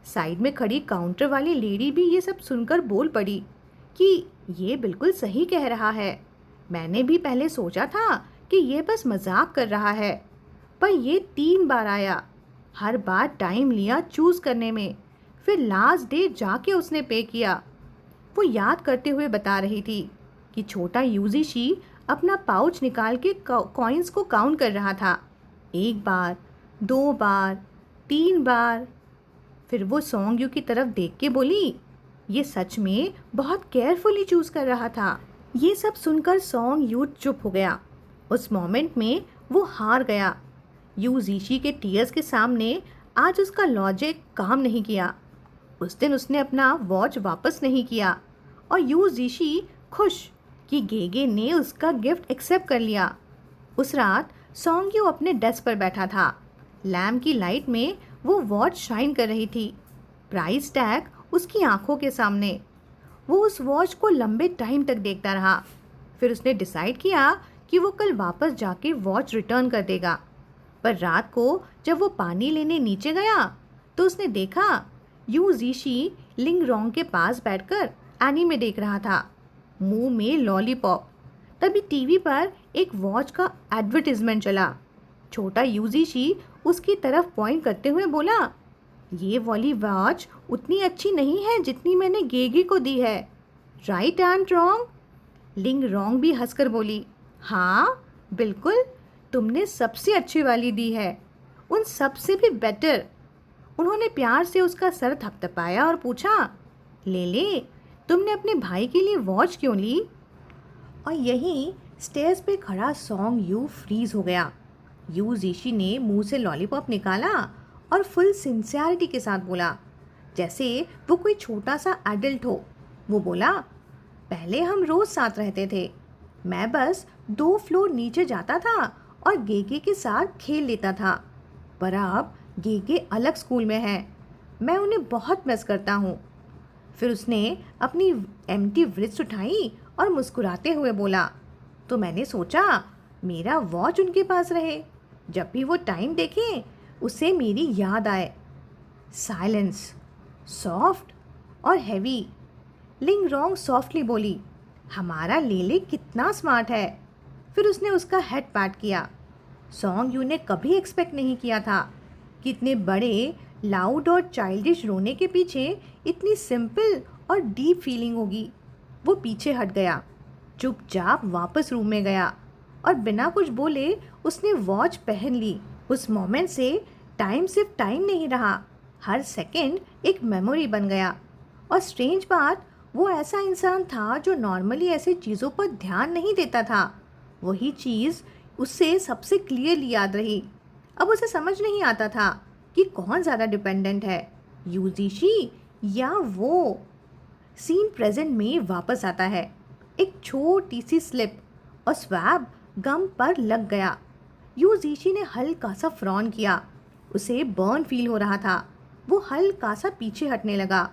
साइड में खड़ी काउंटर वाली लेडी भी ये सब सुनकर बोल पड़ी कि ये बिल्कुल सही कह रहा है। मैंने भी पहले सोचा था कि ये बस मजाक कर रहा है, पर ये 3 बार आया। हर बार टाइम लिया चूज़ करने में, फिर लास्ट डे जाके उसने पे किया। वो याद करते हुए बता रही थी कि छोटा यूजीशी अपना पाउच निकाल के कॉइन्स को काउंट कर रहा था। 1 बार, 2 बार, 3 बार। फिर वो सॉन्ग यू की तरफ देख के बोली, ये सच में बहुत केयरफुली चूज़ कर रहा था। ये सब सुनकर सॉन्ग यू चुप हो गया। उस मोमेंट में वो हार गया। यू जीशी के टीयर्स के सामने आज उसका लॉजिक काम नहीं किया। उस दिन उसने अपना वॉच वापस नहीं किया और यू जीशी खुश कि गेगे ने उसका गिफ्ट एक्सेप्ट कर लिया। उस रात सॉन्ग यू अपने डेस्क पर बैठा था। लैम्प की लाइट में वो वॉच शाइन कर रही थी, प्राइस टैग उसकी आंखों के सामने। वो उस वॉच को लंबे टाइम तक देखता रहा। फिर उसने डिसाइड किया कि वो कल वापस जाके वॉच रिटर्न कर देगा। पर रात को जब वो पानी लेने नीचे गया तो उसने देखा यू जीशी लिंग रोंग के पास बैठकर एनीमे देख रहा था, मुंह में लॉलीपॉप। तभी टीवी पर एक वॉच का एडवर्टाइजमेंट चला। छोटा यूजीशी उसकी तरफ पॉइंट करते हुए बोला, ये वाली वॉच उतनी अच्छी नहीं है जितनी मैंने गेगे को दी है। Right and wrong? लिंग रोंग भी हंसकर बोली, हाँ बिल्कुल, तुमने सबसे अच्छी वाली दी है, उन सबसे भी बेटर। उन्होंने प्यार से उसका सर थपथपाया और पूछा, ले ले, तुमने अपने भाई के लिए वॉच क्यों ली? और यहीं स्टेज पे खड़ा सॉन्ग यू फ्रीज हो गया। यू जीशी ने मुंह से लॉलीपॉप निकाला और फुल सिंसियरिटी के साथ बोला, जैसे वो कोई छोटा सा एडल्ट हो। वो बोला, पहले हम रोज साथ रहते थे, मैं बस 2 फ्लोर नीचे जाता था और गेगे के साथ खेल लेता था, पर अब गेगे अलग स्कूल में है, मैं उन्हें बहुत मिस करता हूँ। फिर उसने अपनी एम्प्टी व्रिस्ट उठाई और मुस्कुराते हुए बोला, तो मैंने सोचा मेरा वॉच उनके पास रहे, जब भी वो टाइम देखें उसे मेरी याद आए। साइलेंस, सॉफ्ट और हैवी। लिंग रोंग सॉफ्टली बोली, हमारा लेले कितना स्मार्ट है। फिर उसने उसका हेड पैट किया। सॉन्ग यू ने कभी एक्सपेक्ट नहीं किया था कि इतने बड़े, लाउड और चाइल्डिश रोने के पीछे इतनी सिंपल और डीप फीलिंग होगी। वो पीछे हट गया, चुपचाप वापस रूम में गया और बिना कुछ बोले उसने वॉच पहन ली। उस मोमेंट से टाइम सिर्फ टाइम नहीं रहा, हर सेकंड एक मेमोरी बन गया। और स्ट्रेंज बात, वो ऐसा इंसान था जो नॉर्मली ऐसे चीज़ों पर ध्यान नहीं देता था। वही चीज़ उससे सबसे क्लियरली याद रही। अब उसे समझ नहीं आता था कि कौन ज़्यादा डिपेंडेंट है, यूजीशी या वो। सीन प्रेजेंट में वापस आता है। एक छोटी सी स्लिप और स्वैब गम पर लग गया। यूजीशी ने हल्का सा फ्रॉन किया, उसे बर्न फील हो रहा था। वो हल्का सा पीछे हटने लगा।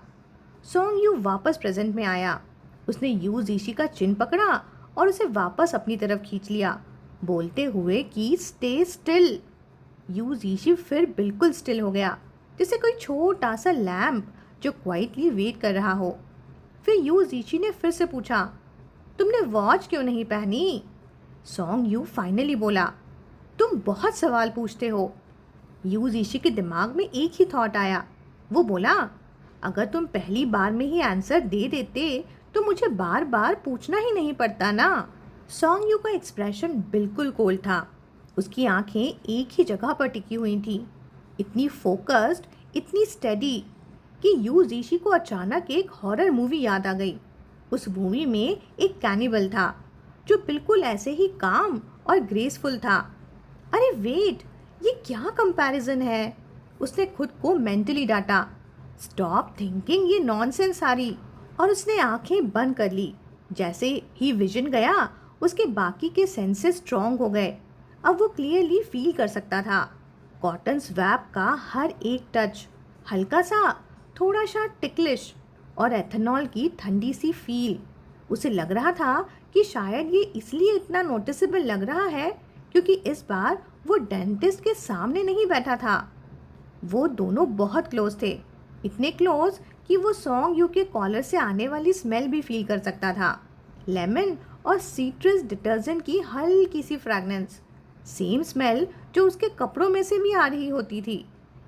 सॉन्ग यू वापस प्रेजेंट में आया। उसने यूजीशी का चिन पकड़ा और उसे वापस अपनी तरफ खींच लिया, बोलते हुए कि स्टे स्टिल। यूजीशी फिर बिल्कुल स्टिल हो गया, जैसे कोई छोटा सा लैम्प जो क्वाइटली वेट कर रहा हो। फिर यूजीशी ने फिर से पूछा, तुमने वॉच क्यों नहीं पहनी? सॉन्ग यू फाइनली बोला, तुम बहुत सवाल पूछते हो। यूजीशी के दिमाग में एक ही थॉट आया। वो बोला, अगर तुम पहली बार में ही आंसर दे देते तो मुझे बार बार पूछना ही नहीं पड़ता ना। सॉन्ग यू का एक्सप्रेशन बिल्कुल कोल्ड था। उसकी आंखें एक ही जगह पर टिकी हुई थी, इतनी फोकस्ड, इतनी स्टेडी कि यूजीशी को अचानक एक हॉरर मूवी याद आ गई। उस मूवी में एक कैनिबल था जो बिल्कुल ऐसे ही काम और ग्रेसफुल था। अरे वेट, ये क्या कंपैरिजन है? उसने खुद को मेंटली डांटा, स्टॉप थिंकिंग ये नॉनसेंस सारी। और उसने आंखें बंद कर ली। जैसे ही विजन गया, उसके बाकी के सेंसेस स्ट्रॉन्ग हो गए। अब वो क्लियरली फील कर सकता था कॉटन स्वैप का हर एक टच, हल्का सा, थोड़ा सा टिकलिश, और एथेनॉल की ठंडी सी फील। उसे लग रहा था कि शायद ये इसलिए इतना नोटिसेबल लग रहा है क्योंकि इस बार वो डेंटिस्ट के सामने नहीं बैठा था। वो दोनों बहुत क्लोज थे, इतने क्लोज कि वो सॉन्ग यू के कॉलर से आने वाली स्मेल भी फील कर सकता था। लेमन और सीट्रस डिटर्जेंट की हल्की सी फ्रैग्रेंस, सेम स्मेल जो उसके कपड़ों में से भी आ रही होती थी।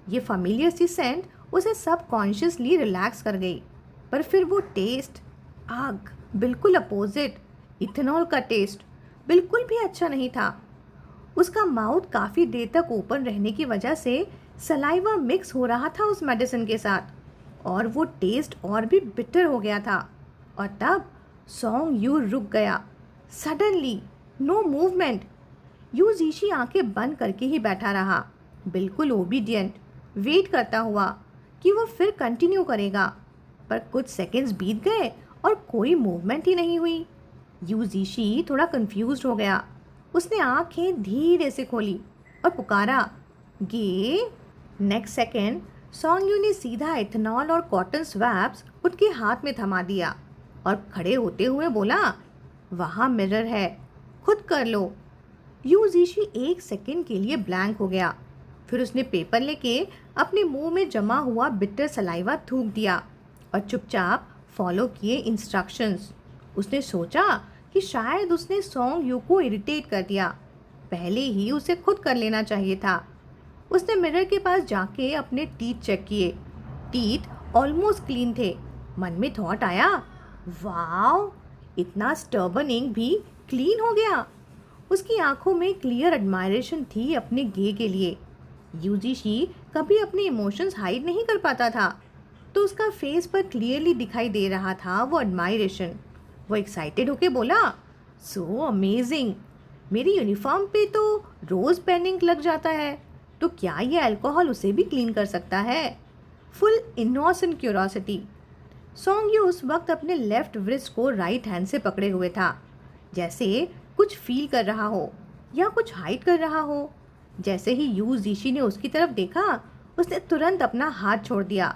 ये फैमिलियर सी सेंट उसे सबकॉन्शियसली रिलैक्स कर गई। पर फिर वो टेस्ट, आग, बिल्कुल अपोजिट। इथेनॉल का टेस्ट बिल्कुल भी अच्छा नहीं था। उसका माउथ काफ़ी देर तक ओपन रहने की वजह से सलाइवा मिक्स हो रहा था उस मेडिसिन के साथ, और वो टेस्ट और भी बिटर हो गया था। और तब सॉन्ग यू रुक गया। Suddenly, no movement. यूजीशी आंखें बंद करके ही बैठा रहा, बिल्कुल ओबीडियंट, वेट करता हुआ कि वो फिर कंटिन्यू करेगा। पर कुछ सेकंड्स बीत गए और कोई मूवमेंट ही नहीं हुई। यूजीशी थोड़ा कंफ्यूज्ड हो गया। उसने आंखें धीरे से खोली और पुकारा, गे। नेक्स्ट सेकेंड सोंग यू ने सीधा इथेनॉल और कॉटन स्वैप्स उसके हाथ में थमा दिया और खड़े होते हुए बोला, वहाँ मिरर है, खुद कर लो। यूजीशी एक सेकेंड के लिए ब्लैंक हो गया। फिर उसने पेपर लेके अपने मुंह में जमा हुआ बिटर सलाइवा थूक दिया और चुपचाप फॉलो किए इंस्ट्रक्शंस। उसने सोचा कि शायद उसने सोंग यू को इरिटेट कर दिया, पहले ही उसे खुद कर लेना चाहिए था। उसने मिरर के पास जाके अपने टीथ चेक किए। टीथ ऑलमोस्ट क्लीन थे। मन में थॉट आया, वाओ, इतना स्टर्बन इंक भी क्लीन हो गया। उसकी आंखों में क्लियर एडमायरेशन थी अपने गे के लिए। यूजीशी कभी अपने इमोशंस हाइड नहीं कर पाता था, तो उसका फेस पर क्लियरली दिखाई दे रहा था वो एडमायरेशन। वो एक्साइटेड होके बोला, सो अमेजिंग, मेरी यूनिफॉर्म पे तो रोज पेन इंक लग जाता है, तो क्या ये अल्कोहल उसे भी क्लीन कर सकता है? Full innocent curiosity. Song you उस वक्त अपने लेफ्ट रिस्ट को राइट हैंड से पकड़े हुए था, जैसे कुछ फील कर रहा हो या कुछ हाइड कर रहा हो। जैसे ही यूजीशी ने उसकी तरफ देखा, उसने तुरंत अपना हाथ छोड़ दिया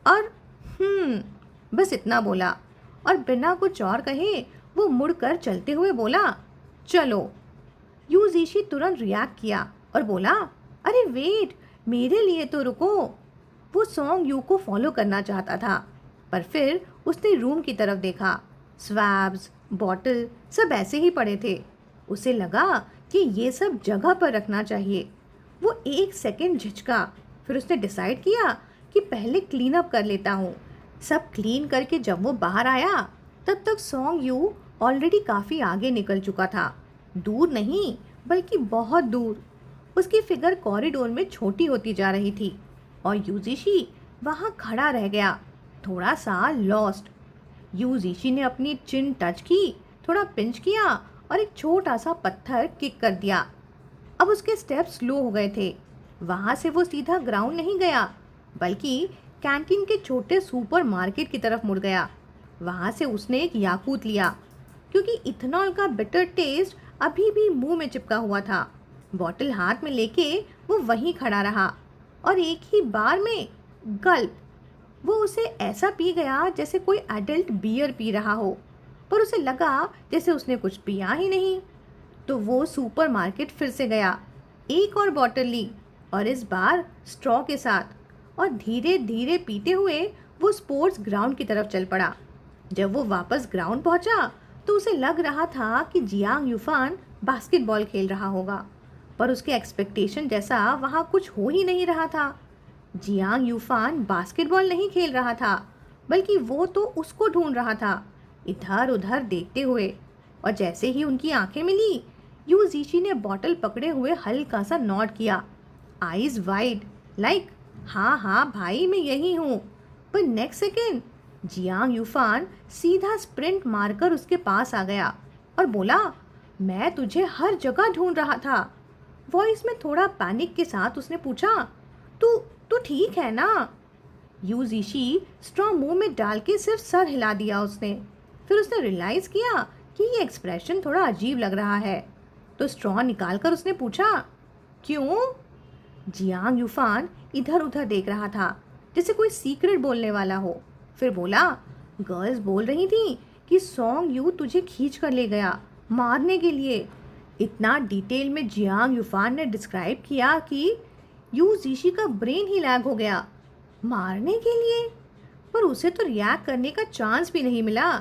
और बस इतना बोला, और बिना कुछ और कहे वो मुड़कर चलते हुए बोला, चलो। यूजीशी तुरंत रिएक्ट किया और बोला, अरे वेट, मेरे लिए तो रुको। वो सोंग यू को फॉलो करना चाहता था, पर फिर उसने रूम की तरफ देखा। स्वैब्स, बॉटल सब ऐसे ही पड़े थे। उसे लगा कि ये सब जगह पर रखना चाहिए। वो एक सेकंड झिझका, फिर उसने डिसाइड किया कि पहले क्लीन अप कर लेता हूँ। सब क्लीन करके जब वो बाहर आया, तब तक सोंग यू ऑलरेडी काफ़ी आगे निकल चुका था। दूर नहीं, बल्कि बहुत दूर। उसकी फिगर कॉरिडोर में छोटी होती जा रही थी और यूजीशी वहाँ खड़ा रह गया, थोड़ा सा लॉस्ट। यूजीशी ने अपनी चिन टच की, थोड़ा पिंच किया और एक छोटा सा पत्थर किक कर दिया। अब उसके स्टेप्स स्लो हो गए थे। वहाँ से वो सीधा ग्राउंड नहीं गया, बल्कि कैंटीन के छोटे सुपर मार्केट की तरफ मुड़ गया। वहाँ से उसने एक याकूत लिया, क्योंकि इथेनॉल का बिटर टेस्ट अभी भी मुंह में चिपका हुआ था। बॉटल हाथ में लेके वो वहीं खड़ा रहा और एक ही बार में गल्प। वो उसे ऐसा पी गया जैसे कोई एडल्ट बियर पी रहा हो, पर उसे लगा जैसे उसने कुछ पिया ही नहीं। तो वो सुपरमार्केट फिर से गया, एक और बॉटल ली, और इस बार स्ट्रॉ के साथ, और धीरे धीरे पीते हुए वो स्पोर्ट्स ग्राउंड की तरफ चल पड़ा। जब वो वापस ग्राउंड पहुंचा, तो उसे लग रहा था कि जियांग यूफान बास्केटबॉल खेल रहा होगा, पर उसके एक्सपेक्टेशन जैसा वहाँ कुछ हो ही नहीं रहा था। जियांग यूफान बास्केटबॉल नहीं खेल रहा था, बल्कि वो तो उसको ढूंढ रहा था, इधर उधर देखते हुए। और जैसे ही उनकी आंखें मिली, यूजीशी ने बॉटल पकड़े हुए हल्का सा नॉड किया, आईज वाइड, लाइक हाँ हाँ भाई, मैं यही हूँ। पर नेक्स्ट सेकेंड जियांग यूफान सीधा स्प्रिंट मारकर उसके पास आ गया और बोला, मैं तुझे हर जगह ढूंढ रहा था। वॉइस में थोड़ा पैनिक के साथ उसने पूछा, तू तू ठीक है ना? यूजीशी स्ट्रॉ मुंह में डाल के सिर्फ सर हिला दिया उसने। फिर उसने रियलाइज़ किया कि ये एक्सप्रेशन थोड़ा अजीब लग रहा है, तो स्ट्रॉ निकालकर उसने पूछा, क्यों? जियांग यूफान इधर उधर देख रहा था, जैसे कोई सीक्रेट बोलने वाला हो। फिर बोला, गर्ल्स बोल रही थी कि सोंग यू तुझे खींच कर ले गया मारने के लिए। इतना डिटेल में जियांग यूफान ने डिस्क्राइब किया कि यूजीशी का ब्रेन ही लैग हो गया। मारने के लिए? पर उसे तो रिएक्ट करने का चांस भी नहीं मिला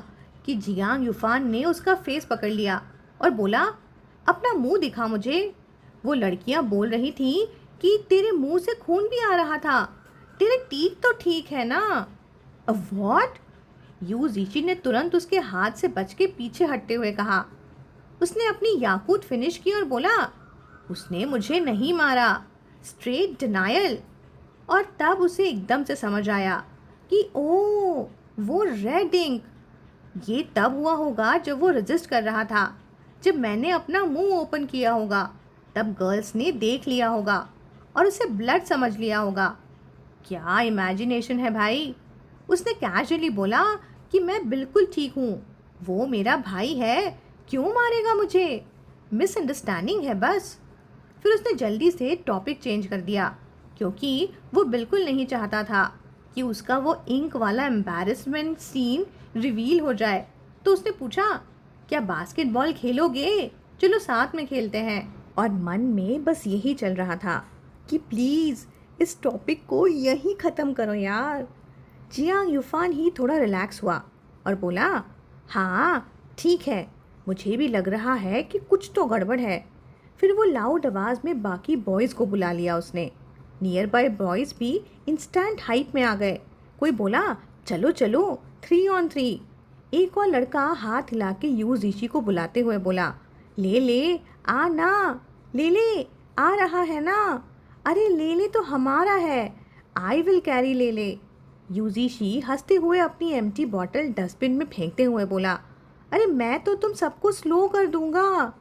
कि जियांग यूफान ने उसका फेस पकड़ लिया और बोला, अपना मुंह दिखा मुझे। वो लड़कियां बोल रही थीं कि तेरे मुंह से खून भी आ रहा था, तेरे टीथ तो ठीक है ना? व्हाट? यूजीशी ने तुरंत उसके हाथ से बच के पीछे हटते हुए कहा। उसने अपनी याकूत फिनिश की और बोला, उसने मुझे नहीं मारा, स्ट्रेट डिनायल। और तब उसे एकदम से समझ आया कि ओह, वो रेड इंक, ये तब हुआ होगा जब वो रजिस्ट कर रहा था, जब मैंने अपना मुंह ओपन किया होगा, तब गर्ल्स ने देख लिया होगा और उसे ब्लड समझ लिया होगा। क्या इमेजिनेशन है भाई, उसने कैजुअली बोला, कि मैं बिल्कुल ठीक हूँ, वो मेरा भाई है, क्यों मारेगा मुझे? मिसअंडरस्टैंडिंग है बस। फिर उसने जल्दी से टॉपिक चेंज कर दिया, क्योंकि वो बिल्कुल नहीं चाहता था कि उसका वो इंक वाला एम्बैरेसमेंट सीन रिवील हो जाए। तो उसने पूछा, क्या बास्केटबॉल खेलोगे? चलो साथ में खेलते हैं। और मन में बस यही चल रहा था कि प्लीज़ इस टॉपिक को यहीं ख़त्म करो यार। जियांग यूफान ही थोड़ा रिलैक्स हुआ और बोला, हाँ ठीक है, मुझे भी लग रहा है कि कुछ तो गड़बड़ है। फिर वो लाउड आवाज़ में बाकी बॉयज़ को बुला लिया उसने। नियर बाय बॉयज़ भी इंस्टेंट हाइप में आ गए। कोई बोला, चलो चलो 3 on 3। एक और लड़का हाथ हिला के यूजीशी को बुलाते हुए बोला, ले ले आ ना, ले ले आ रहा है ना, अरे ले ले तो हमारा है, आई विल कैरी, ले ले। यूजीशी हंसते हुए अपनी एम्प्टी बॉटल डस्टबिन में फेंकते हुए बोला, अरे मैं तो तुम सबको स्लो कर दूंगा।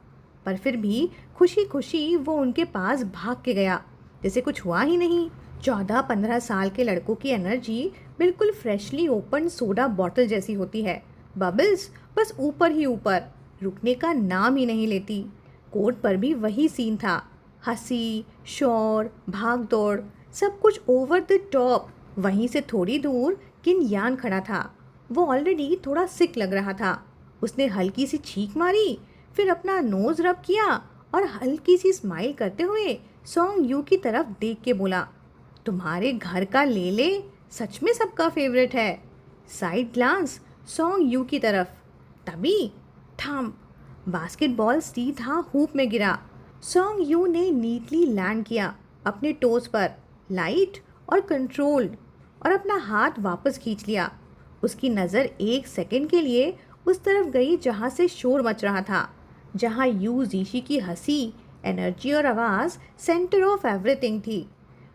पर फिर भी खुशी खुशी वो उनके पास भाग के गया जैसे कुछ हुआ ही नहीं। 14-15 साल के लड़कों की एनर्जी बिल्कुल फ्रेशली ओपन सोडा बॉटल जैसी होती है। बबल्स बस ऊपर ही ऊपर, रुकने का नाम ही नहीं लेती। कोर्ट पर भी वही सीन था, हंसी शोर भाग दौड़, सब कुछ ओवर द टॉप। वहीं से थोड़ी दूर किन यान खड़ा था। वो ऑलरेडी थोड़ा सिक लग रहा था। उसने हल्की सी छींक मारी, फिर अपना नोज रब किया और हल्की सी स्माइल करते हुए सॉन्ग यू की तरफ देख के बोला, तुम्हारे घर का ले ले सच में सबका फेवरेट है। साइड ग्लांस सॉन्ग यू की तरफ, तभी थम, बास्केटबॉल सीधा हूप में गिरा। सॉन्ग यू ने नीटली लैंड किया अपने टोज पर, लाइट और कंट्रोल्ड, और अपना हाथ वापस खींच लिया। उसकी नज़र एक सेकंड के लिए उस तरफ गई जहाँ से शोर मच रहा था, जहाँ यू जीशी की हंसी, एनर्जी और आवाज़ सेंटर ऑफ एवरीथिंग थी।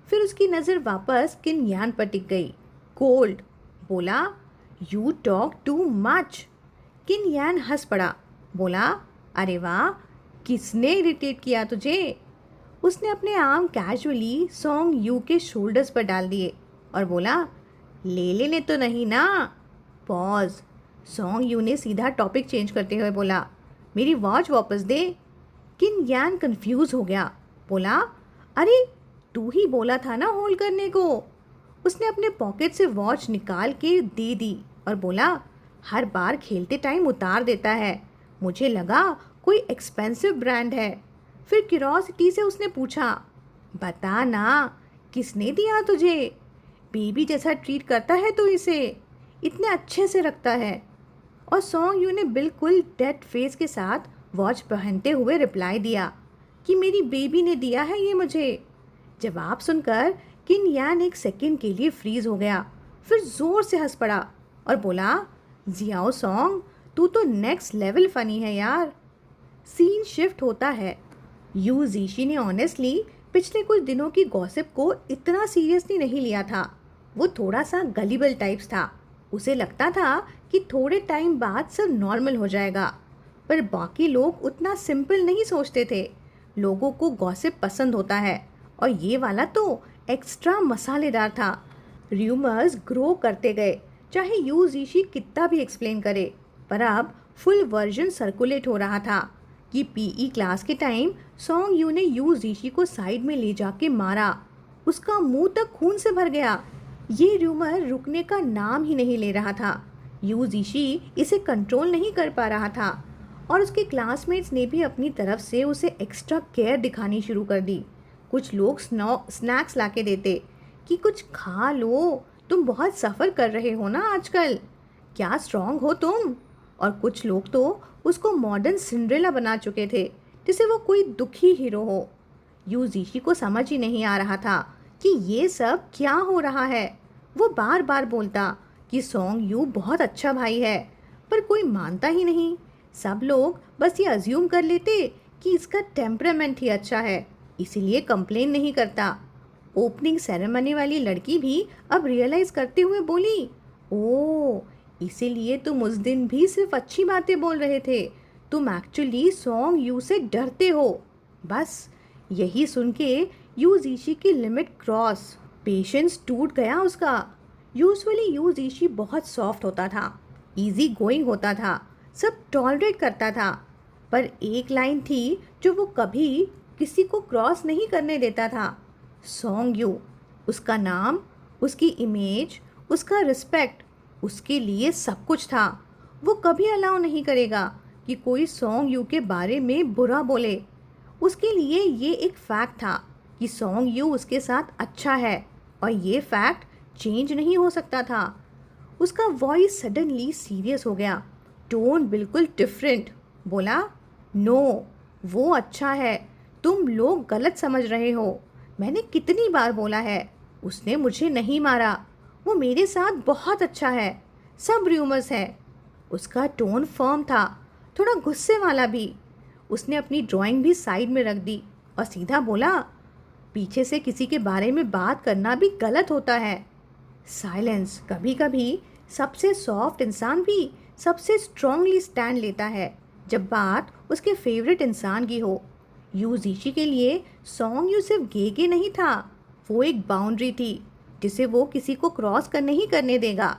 फिर उसकी नज़र वापस किन यान पर टिक गई। कोल्ड बोला, यू टॉक टू मच। किन यान हंस पड़ा, बोला, अरे वाह, किसने इरिटेट किया तुझे? उसने अपने आर्म कैजुअली सॉन्ग यू के शोल्डर्स पर डाल दिए और बोला, ले लेने तो नहीं ना। पॉज। सॉन्ग यू ने सीधा टॉपिक चेंज करते हुए बोला, मेरी वॉच वापस दे। किन यान कंफ्यूज हो गया, बोला, अरे तू ही बोला था ना होल्ड करने को। उसने अपने पॉकेट से वॉच निकाल के दे दी और बोला, हर बार खेलते टाइम उतार देता है, मुझे लगा कोई एक्सपेंसिव ब्रांड है। फिर क्यूरोसिटी से उसने पूछा, बता ना, किसने दिया तुझे? बेबी जैसा ट्रीट करता है तो इसे, इतने अच्छे से रखता है। और सॉन्ग यू ने बिल्कुल डेड फेस के साथ वॉच पहनते हुए रिप्लाई दिया कि मेरी बेबी ने दिया है ये मुझे। जवाब सुनकर किन यान एक सेकंड के लिए फ्रीज हो गया, फिर ज़ोर से हंस पड़ा और बोला, जियाओ सॉन्ग, तू तो नेक्स्ट लेवल फ़नी है यार। सीन शिफ्ट होता है। यू जीशी ने ऑनेस्टली पिछले कुछ दिनों की गॉसिप को इतना सीरियसली नहीं लिया था। वो थोड़ा सा गलीबल टाइप्स था। उसे लगता था कि थोड़े टाइम बाद सब नॉर्मल हो जाएगा। पर बाकी लोग उतना सिंपल नहीं सोचते थे। लोगों को गॉसिप पसंद होता है और ये वाला तो एक्स्ट्रा मसालेदार था। र्यूमर्स ग्रो करते गए, चाहे यू जीशी कितना भी एक्सप्लेन करे। पर अब फुल वर्जन सर्कुलेट हो रहा था कि पीई क्लास के टाइम सॉन्ग यू ने यू जीशी को साइड में ले जाके मारा। उसका मुंह तक खून से भर गया। ये र्यूमर रुकने का नाम ही नहीं ले रहा था। यू जीशी इसे कंट्रोल नहीं कर पा रहा था और उसके क्लासमेट्स ने भी अपनी तरफ से उसे एक्स्ट्रा केयर दिखानी शुरू कर दी। कुछ लोग स्नैक्स लाके देते कि कुछ खा लो, तुम बहुत सफ़र कर रहे हो ना आजकल, क्या स्ट्रॉन्ग हो तुम। और कुछ लोग तो उसको मॉडर्न सिंड्रेला बना चुके थे, जैसे वो कोई दुखी हीरो हो। यू जीशी को समझ ही नहीं आ रहा था कि ये सब क्या हो रहा है। वो बार बार बोलता कि सॉन्ग यू बहुत अच्छा भाई है, पर कोई मानता ही नहीं। सब लोग बस ये अज्यूम कर लेते कि इसका टेम्परामेंट ही अच्छा है, इसीलिए कंप्लेन नहीं करता। ओपनिंग सेरेमनी वाली लड़की भी अब रियलाइज़ करते हुए बोली, ओह, इसीलिए तुम उस दिन भी सिर्फ अच्छी बातें बोल रहे थे, तुम एक्चुअली सॉन्ग यू से डरते हो। बस यही सुन के यू जीशी की लिमिट क्रॉस, पेशेंस टूट गया उसका। यूजुअली यू जीशी बहुत सॉफ्ट होता था, इजी गोइंग होता था, सब टॉलरेट करता था। पर एक लाइन थी जो वो कभी किसी को क्रॉस नहीं करने देता था। सॉन्ग यू, उसका नाम, उसकी इमेज, उसका रिस्पेक्ट, उसके लिए सब कुछ था। वो कभी अलाउ नहीं करेगा कि कोई सॉन्ग यू के बारे में बुरा बोले। उसके लिए ये एक फैक्ट था कि सॉन्ग यू उसके साथ अच्छा है, और ये फैक्ट चेंज नहीं हो सकता था। उसका वॉइस सडनली सीरियस हो गया, टोन बिल्कुल डिफरेंट। बोला, नो, वो अच्छा है, तुम लोग गलत समझ रहे हो। मैंने कितनी बार बोला है, उसने मुझे नहीं मारा, वो मेरे साथ बहुत अच्छा है, सब र्यूमर्स है। उसका टोन फर्म था, थोड़ा गुस्से वाला भी। उसने अपनी ड्राइंग भी साइड में रख दी और सीधा बोला, पीछे से किसी के बारे में बात करना भी गलत होता है। साइलेंस कभी कभी सबसे सॉफ्ट इंसान भी सबसे स्ट्रांगली स्टैंड लेता है जब बात उसके फेवरेट इंसान की हो। यूजीशी के लिए सॉन्ग यू सिर्फ गे नहीं था, वो एक बाउंड्री थी जिसे वो किसी को क्रॉस कर नहीं करने देगा।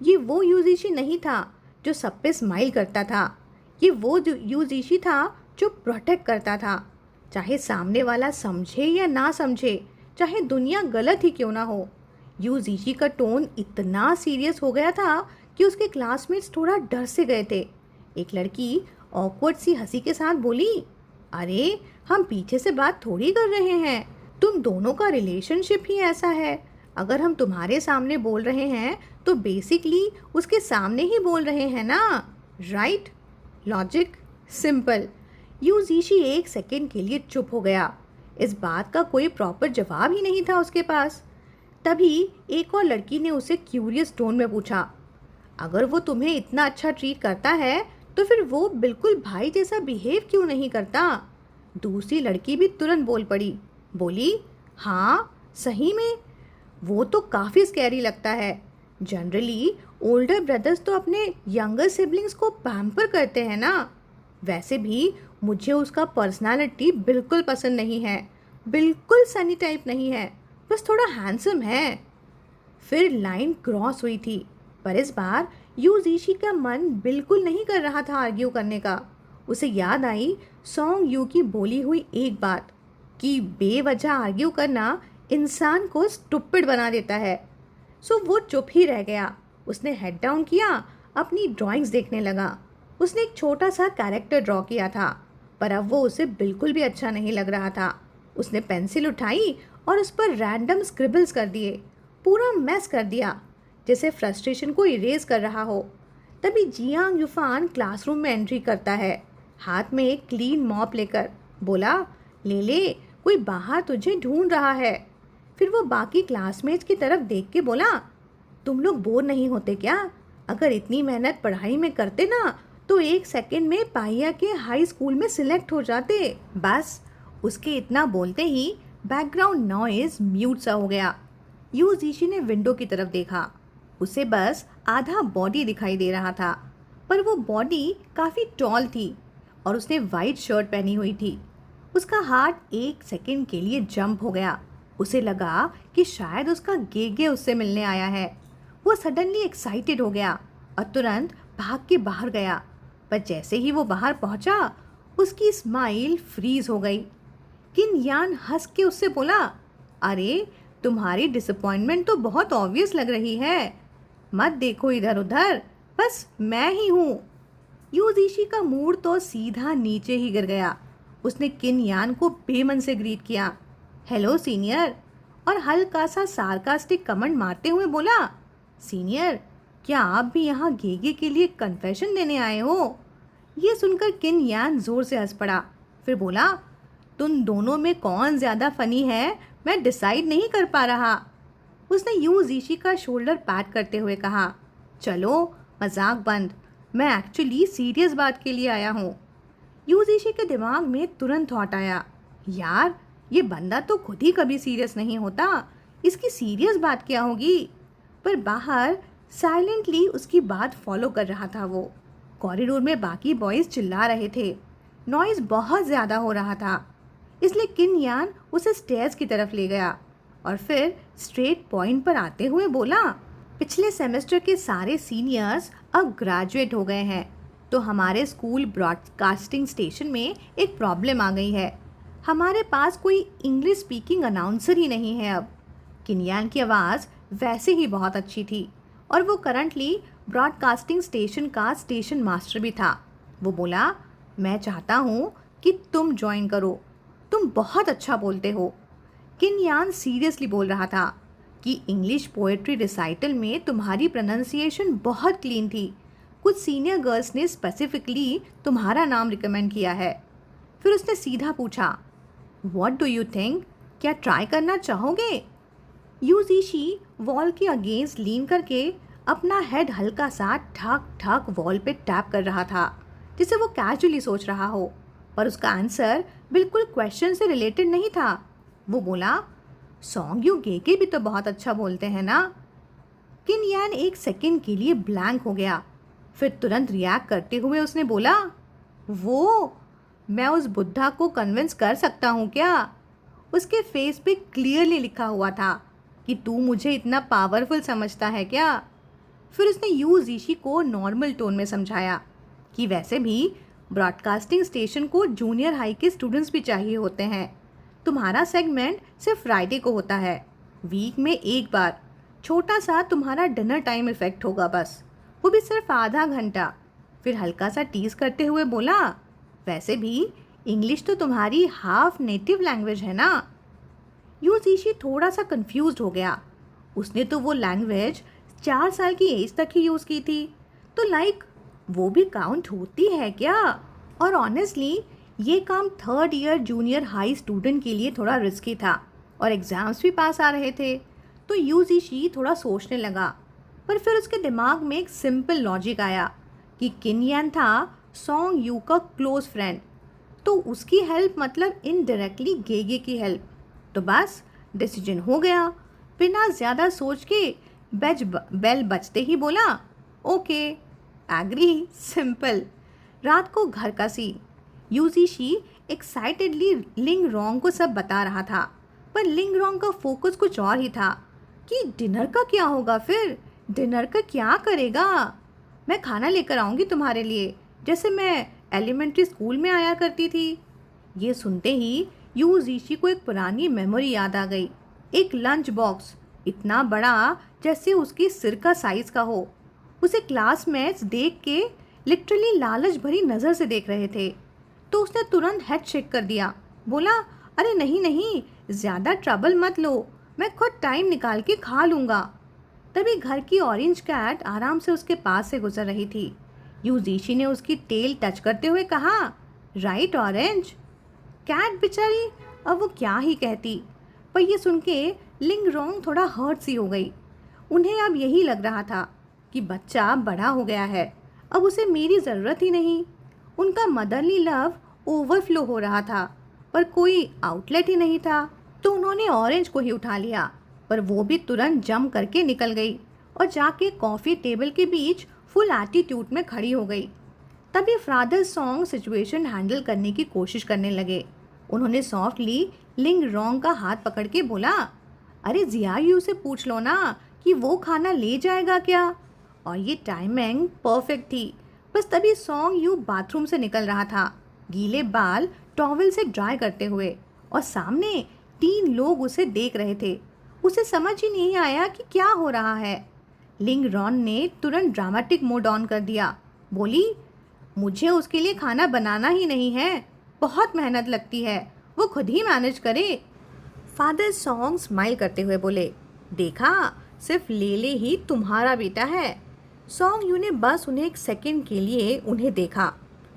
ये वो यूजीशी नहीं था जो सब पे स्माइल करता था, ये वो यूजीशी था जो प्रोटेक्ट करता था। चाहे सामने वाला समझे या ना समझे, चाहे दुनिया गलत ही क्यों ना हो। यूजीशी का टोन इतना सीरियस हो गया था कि उसके क्लासमेट्स थोड़ा डर से गए थे। एक लड़की ऑकवर्ड सी हंसी के साथ बोली, अरे हम पीछे से बात थोड़ी कर रहे हैं, तुम दोनों का रिलेशनशिप ही ऐसा है। अगर हम तुम्हारे सामने बोल रहे हैं तो बेसिकली उसके सामने ही बोल रहे हैं ना, राइट? Logic simple. यूजीशी एक सेकेंड के लिए चुप हो गया। इस बात का कोई प्रॉपर जवाब ही नहीं था उसके पास। तभी एक और लड़की ने उसे क्यूरियस टोन में पूछा, अगर वो तुम्हें इतना अच्छा ट्रीट करता है तो फिर वो बिल्कुल भाई जैसा बिहेव क्यों नहीं करता? दूसरी लड़की भी तुरंत बोल पड़ी, बोली, हाँ सही में, वो तो काफ़ी स्कैरी लगता है। जनरली ओल्डर ब्रदर्स तो अपने यंगर सिबलिंग्स को पैम्पर करते हैं ना। वैसे भी मुझे उसका पर्सनालिटी बिल्कुल पसंद नहीं है, बिल्कुल सनी टाइप नहीं है, बस थोड़ा हैंडसम है। फिर लाइन क्रॉस हुई थी, पर इस बार यूजीशी का मन बिल्कुल नहीं कर रहा था आर्ग्यू करने का। उसे याद आई सॉन्ग यू की बोली हुई एक बात कि बेवजह आर्ग्यू करना इंसान को स्टुपिड बना देता है। सो वो चुप ही रह गया। उसने हेड डाउन किया, अपनी ड्राइंग्स देखने लगा। उसने एक छोटा सा कैरेक्टर ड्रॉ किया था, पर अब वो उसे बिल्कुल भी अच्छा नहीं लग रहा था। उसने पेंसिल उठाई और उस पर रैंडम स्क्रिबल्स कर दिए, पूरा मैस कर दिया, जैसे फ्रस्ट्रेशन को इरेज कर रहा हो। तभी जियांग यूफान क्लासरूम में एंट्री करता है, हाथ में एक क्लीन मॉप लेकर। बोला, ले ले, कोई बाहर तुझे ढूंढ रहा है। फिर वो बाकी क्लासमेट्स की तरफ देख के बोला, तुम लोग बोर नहीं होते क्या? अगर इतनी मेहनत पढ़ाई में करते ना तो एक सेकंड में पाहिया के हाई स्कूल में सिलेक्ट हो जाते। बस उसके इतना बोलते ही बैकग्राउंड नॉइज म्यूट सा हो गया। यूजीशी ने विंडो की तरफ देखा। उसे बस आधा बॉडी दिखाई दे रहा था, पर वो बॉडी काफ़ी टॉल थी और उसने वाइट शर्ट पहनी हुई थी। उसका हार्ट एक सेकंड के लिए जंप हो गया। उसे लगा कि शायद उसका गेगे उससे मिलने आया है। वो सडनली एक्साइटेड हो गया और तुरंत भाग के बाहर गया। पर जैसे ही वो बाहर पहुंचा, उसकी स्माइल फ्रीज हो गई। किन यान हंस के उससे बोला, अरे तुम्हारी डिसअपॉइंटमेंट तो बहुत ऑब्वियस लग रही है, मत देखो इधर उधर, बस मैं ही हूँ। यूजीशी का मूड तो सीधा नीचे ही गिर गया। उसने किन यान को बेमन से ग्रीट किया, हेलो सीनियर, और हल्का सा सार्कास्टिक कमेंट मारते हुए बोला, सीनियर क्या आप भी यहाँ गेगे के लिए कन्फेशन देने आए हो? ये सुनकर किन यान जोर से हंस पड़ा। फिर बोला, तुम दोनों में कौन ज़्यादा फनी है मैं डिसाइड नहीं कर पा रहा। उसने यूजीशी का शोल्डर पैट करते हुए कहा, चलो मजाक बंद, मैं एक्चुअली सीरियस बात के लिए आया हूँ। यूजीशी के दिमाग में तुरंत थॉट आया, यार ये बंदा तो खुद ही कभी सीरियस नहीं होता, इसकी सीरियस बात क्या होगी? पर बाहर साइलेंटली उसकी बात फॉलो कर रहा था वो। कॉरिडोर में बाकी बॉयज़ चिल्ला रहे थे, नॉइज़ बहुत ज़्यादा हो रहा था, इसलिए किन यान उसे स्टेयर्स की तरफ ले गया और फिर स्ट्रेट पॉइंट पर आते हुए बोला, पिछले सेमेस्टर के सारे सीनियर्स अब ग्रेजुएट हो गए हैं, तो हमारे स्कूल ब्रॉडकास्टिंग स्टेशन में एक प्रॉब्लम आ गई है। हमारे पास कोई इंग्लिश स्पीकिंग अनाउंसर ही नहीं है अब। किनयान की आवाज़ वैसे ही बहुत अच्छी थी और वो करंटली ब्रॉडकास्टिंग स्टेशन का स्टेशन मास्टर भी था। वो बोला, मैं चाहता हूँ कि तुम ज्वाइन करो, तुम बहुत अच्छा बोलते हो। किनयान सीरियसली बोल रहा था कि इंग्लिश पोएट्री रिसाइटल में तुम्हारी प्रोनाउंसिएशन बहुत क्लीन थी। कुछ सीनियर गर्ल्स ने स्पेसिफिकली तुम्हारा नाम रिकमेंड किया है। फिर उसने सीधा पूछा, व्हाट डू यू थिंक, क्या ट्राई करना चाहोगे? यूजीशी वॉल के अगेंस्ट लीन करके अपना हेड हल्का सा ठक ठक वॉल पे टैप कर रहा था, जिसे वो कैजुअली सोच रहा हो, पर उसका आंसर बिल्कुल क्वेश्चन से रिलेटेड नहीं था। वो बोला, सॉन्ग यू गे के भी तो बहुत अच्छा बोलते हैं ना। किनयान एक सेकंड के लिए ब्लैंक हो गया, फिर तुरंत रिएक्ट करते हुए उसने बोला, वो मैं उस बुद्धा को कन्विंस कर सकता हूँ क्या? उसके फेस पे क्लियरली लिखा हुआ था कि तू मुझे इतना पावरफुल समझता है क्या? फिर उसने यू जीशी को नॉर्मल टोन में समझाया कि वैसे भी ब्रॉडकास्टिंग स्टेशन को जूनियर हाई के स्टूडेंट्स भी चाहिए होते हैं। तुम्हारा सेगमेंट सिर्फ फ्राइडे को होता है, वीक में एक बार। छोटा सा तुम्हारा डिनर टाइम इफेक्ट होगा बस, वो भी सिर्फ आधा घंटा। फिर हल्का सा टीज करते हुए बोला, वैसे भी इंग्लिश तो तुम्हारी हाफ नेटिव लैंग्वेज है ना। यूजीशी थोड़ा सा कंफ्यूज्ड हो गया। उसने तो वो लैंग्वेज 4 साल की एज तक ही यूज़ की थी, तो लाइक वो भी काउंट होती है क्या? और ऑनेस्टली ये काम 3rd year junior high student के लिए थोड़ा रिस्की था और एग्ज़ाम्स भी पास आ रहे थे, तो यूजीशी थोड़ा सोचने लगा। पर फिर उसके दिमाग में एक सिंपल लॉजिक आया कि किनयान था सॉन्ग यू का क्लोज फ्रेंड, तो उसकी हेल्प मतलब इनडायरेक्टली गेगे की हेल्प। तो बस डिसीजन हो गया। बिना ज़्यादा सोच के बेल बजते ही बोला, ओके, एग्री, सिंपल। रात को घर का सीन। यूजीशी एक्साइटेडली लिंग रोंग को सब बता रहा था, पर लिंग रोंग का फोकस कुछ और ही था कि डिनर का क्या होगा, फिर डिनर का क्या करेगा? मैं खाना लेकर आऊँगी तुम्हारे लिए, जैसे मैं एलिमेंट्री स्कूल में आया करती थी। ये सुनते ही यूजीशी को एक पुरानी मेमोरी याद आ गई। एक लंच बॉक्स इतना बड़ा जैसे उसके सिर का साइज का हो। उसे क्लासमेट्स देख के लिटरली लालच भरी नज़र से देख रहे थे, तो उसने तुरंत हेड शेक कर दिया। बोला, अरे नहीं नहीं, ज़्यादा ट्रबल मत लो, मैं खुद टाइम निकाल के खा लूँगा। तभी घर की ऑरेंज कैट आराम से उसके पास से गुजर रही थी। यूजीशी ने उसकी टेल टच करते हुए कहा, राइट ऑरेंज। कैट बेचारी अब वो क्या ही कहती, पर ये सुन के लिंग रोंग थोड़ा हर्ट सी हो गई। उन्हें अब यही लग रहा था कि बच्चा बड़ा हो गया है, अब उसे मेरी ज़रूरत ही नहीं। उनका मदरली लव ओवरफ्लो हो रहा था, पर कोई आउटलेट ही नहीं था, तो उन्होंने ऑरेंज को ही उठा लिया। पर वो भी तुरंत जम करके निकल गई और जाके कॉफ़ी टेबल के बीच फुल एटीट्यूड में खड़ी हो गई। तभी फादर सॉन्ग सिचुएशन हैंडल करने की कोशिश करने लगे। उन्होंने सॉफ्टली लिंग रोंग का हाथ पकड़ के बोला, अरे जियायू से पूछ लो ना कि वो खाना ले जाएगा क्या? और ये टाइमिंग परफेक्ट थी। बस तभी सॉन्ग यू बाथरूम से निकल रहा था, गीले बाल टॉवल से ड्राई करते हुए, और सामने 3 लोग उसे देख रहे थे। उसे समझ ही नहीं आया कि क्या हो रहा है। लिंग रॉन ने तुरंत ड्रामेटिक मोड ऑन कर दिया। बोली, मुझे उसके लिए खाना बनाना ही नहीं है, बहुत मेहनत लगती है, वो खुद ही मैनेज करे। फादर सॉन्ग स्माइल करते हुए बोले, देखा, सिर्फ लेले ही तुम्हारा बेटा है। सॉन्ग यू ने बस उन्हें एक सेकंड के लिए उन्हें देखा,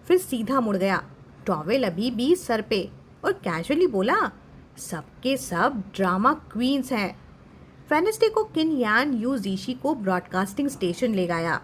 फिर सीधा मुड़ गया, टॉवेल अभी भी सर पे, और कैजुअली बोला, सबके सब ड्रामा क्वींस हैं। वेडनेसडे को किनयान यूजीशी को ब्रॉडकास्टिंग स्टेशन ले गया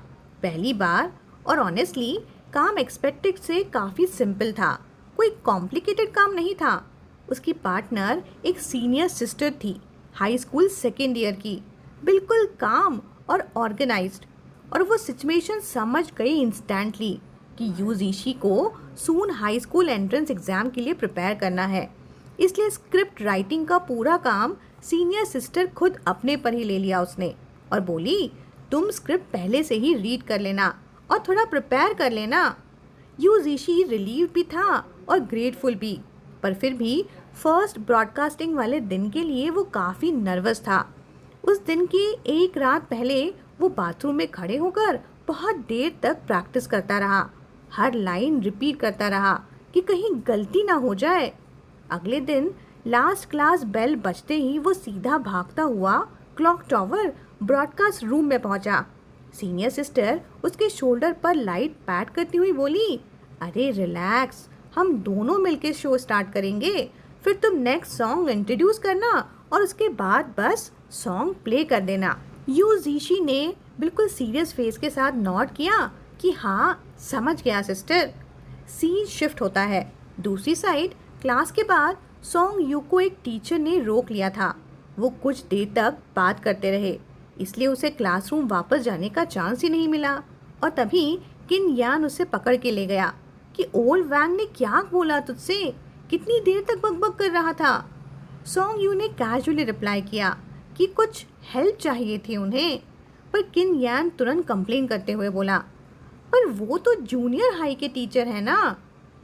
पहली बार, और ऑनेस्टली काम एक्सपेक्टेड से काफ़ी सिंपल था, कोई कॉम्प्लिकेटेड काम नहीं था। उसकी पार्टनर एक सीनियर सिस्टर थी, हाई स्कूल 2nd ईयर की, बिल्कुल काम और ऑर्गेनाइज्ड, और वो सिचुएशन समझ गई इंस्टेंटली कि यूजीशी को सून हाई स्कूल एंट्रेंस एग्ज़ाम के लिए प्रिपेयर करना है। इसलिए स्क्रिप्ट राइटिंग का पूरा काम सीनियर सिस्टर खुद अपने पर ही ले लिया उसने, और बोली, तुम स्क्रिप्ट पहले से ही रीड कर लेना और थोड़ा प्रिपेयर कर लेना। यूजीशी रिलीव भी था और ग्रेटफुल भी, पर फिर भी फर्स्ट ब्रॉडकास्टिंग वाले दिन के लिए वो काफ़ी नर्वस था। उस दिन की एक रात पहले वो बाथरूम में खड़े होकर बहुत देर तक प्रैक्टिस करता रहा, हर लाइन रिपीट करता रहा कि कहीं गलती ना हो जाए। अगले दिन लास्ट क्लास बेल बजते ही वो सीधा भागता हुआ क्लॉक टावर ब्रॉडकास्ट रूम में पहुंचा। सीनियर सिस्टर उसके शोल्डर पर लाइट पैट करती हुई बोली, अरे रिलैक्स, हम दोनों मिलकर शो स्टार्ट करेंगे, फिर तुम नेक्स्ट सॉन्ग इंट्रोड्यूस करना और उसके बाद बस सॉन्ग प्ले कर देना। यूजीशी ने बिल्कुल सीरियस फेस के साथ नॉट किया कि हाँ समझ गया सिस्टर। सीन शिफ्ट होता है। दूसरी साइड क्लास के बाद सॉन्ग यू को एक टीचर ने रोक लिया था। वो कुछ देर तक बात करते रहे, इसलिए उसे क्लासरूम वापस जाने का चांस ही नहीं मिला। और तभी किन यान उसे पकड़ के ले गया कि ओल्ड वैंग ने क्या बोला तुझसे, कितनी देर तक बकबक कर रहा था। सॉन्ग यू ने कैजुअली रिप्लाई किया कि कुछ हेल्प चाहिए थी उन्हें, पर किन यान तुरंत कंप्लेन करते हुए बोला, पर वो तो जूनियर हाई के टीचर है ना,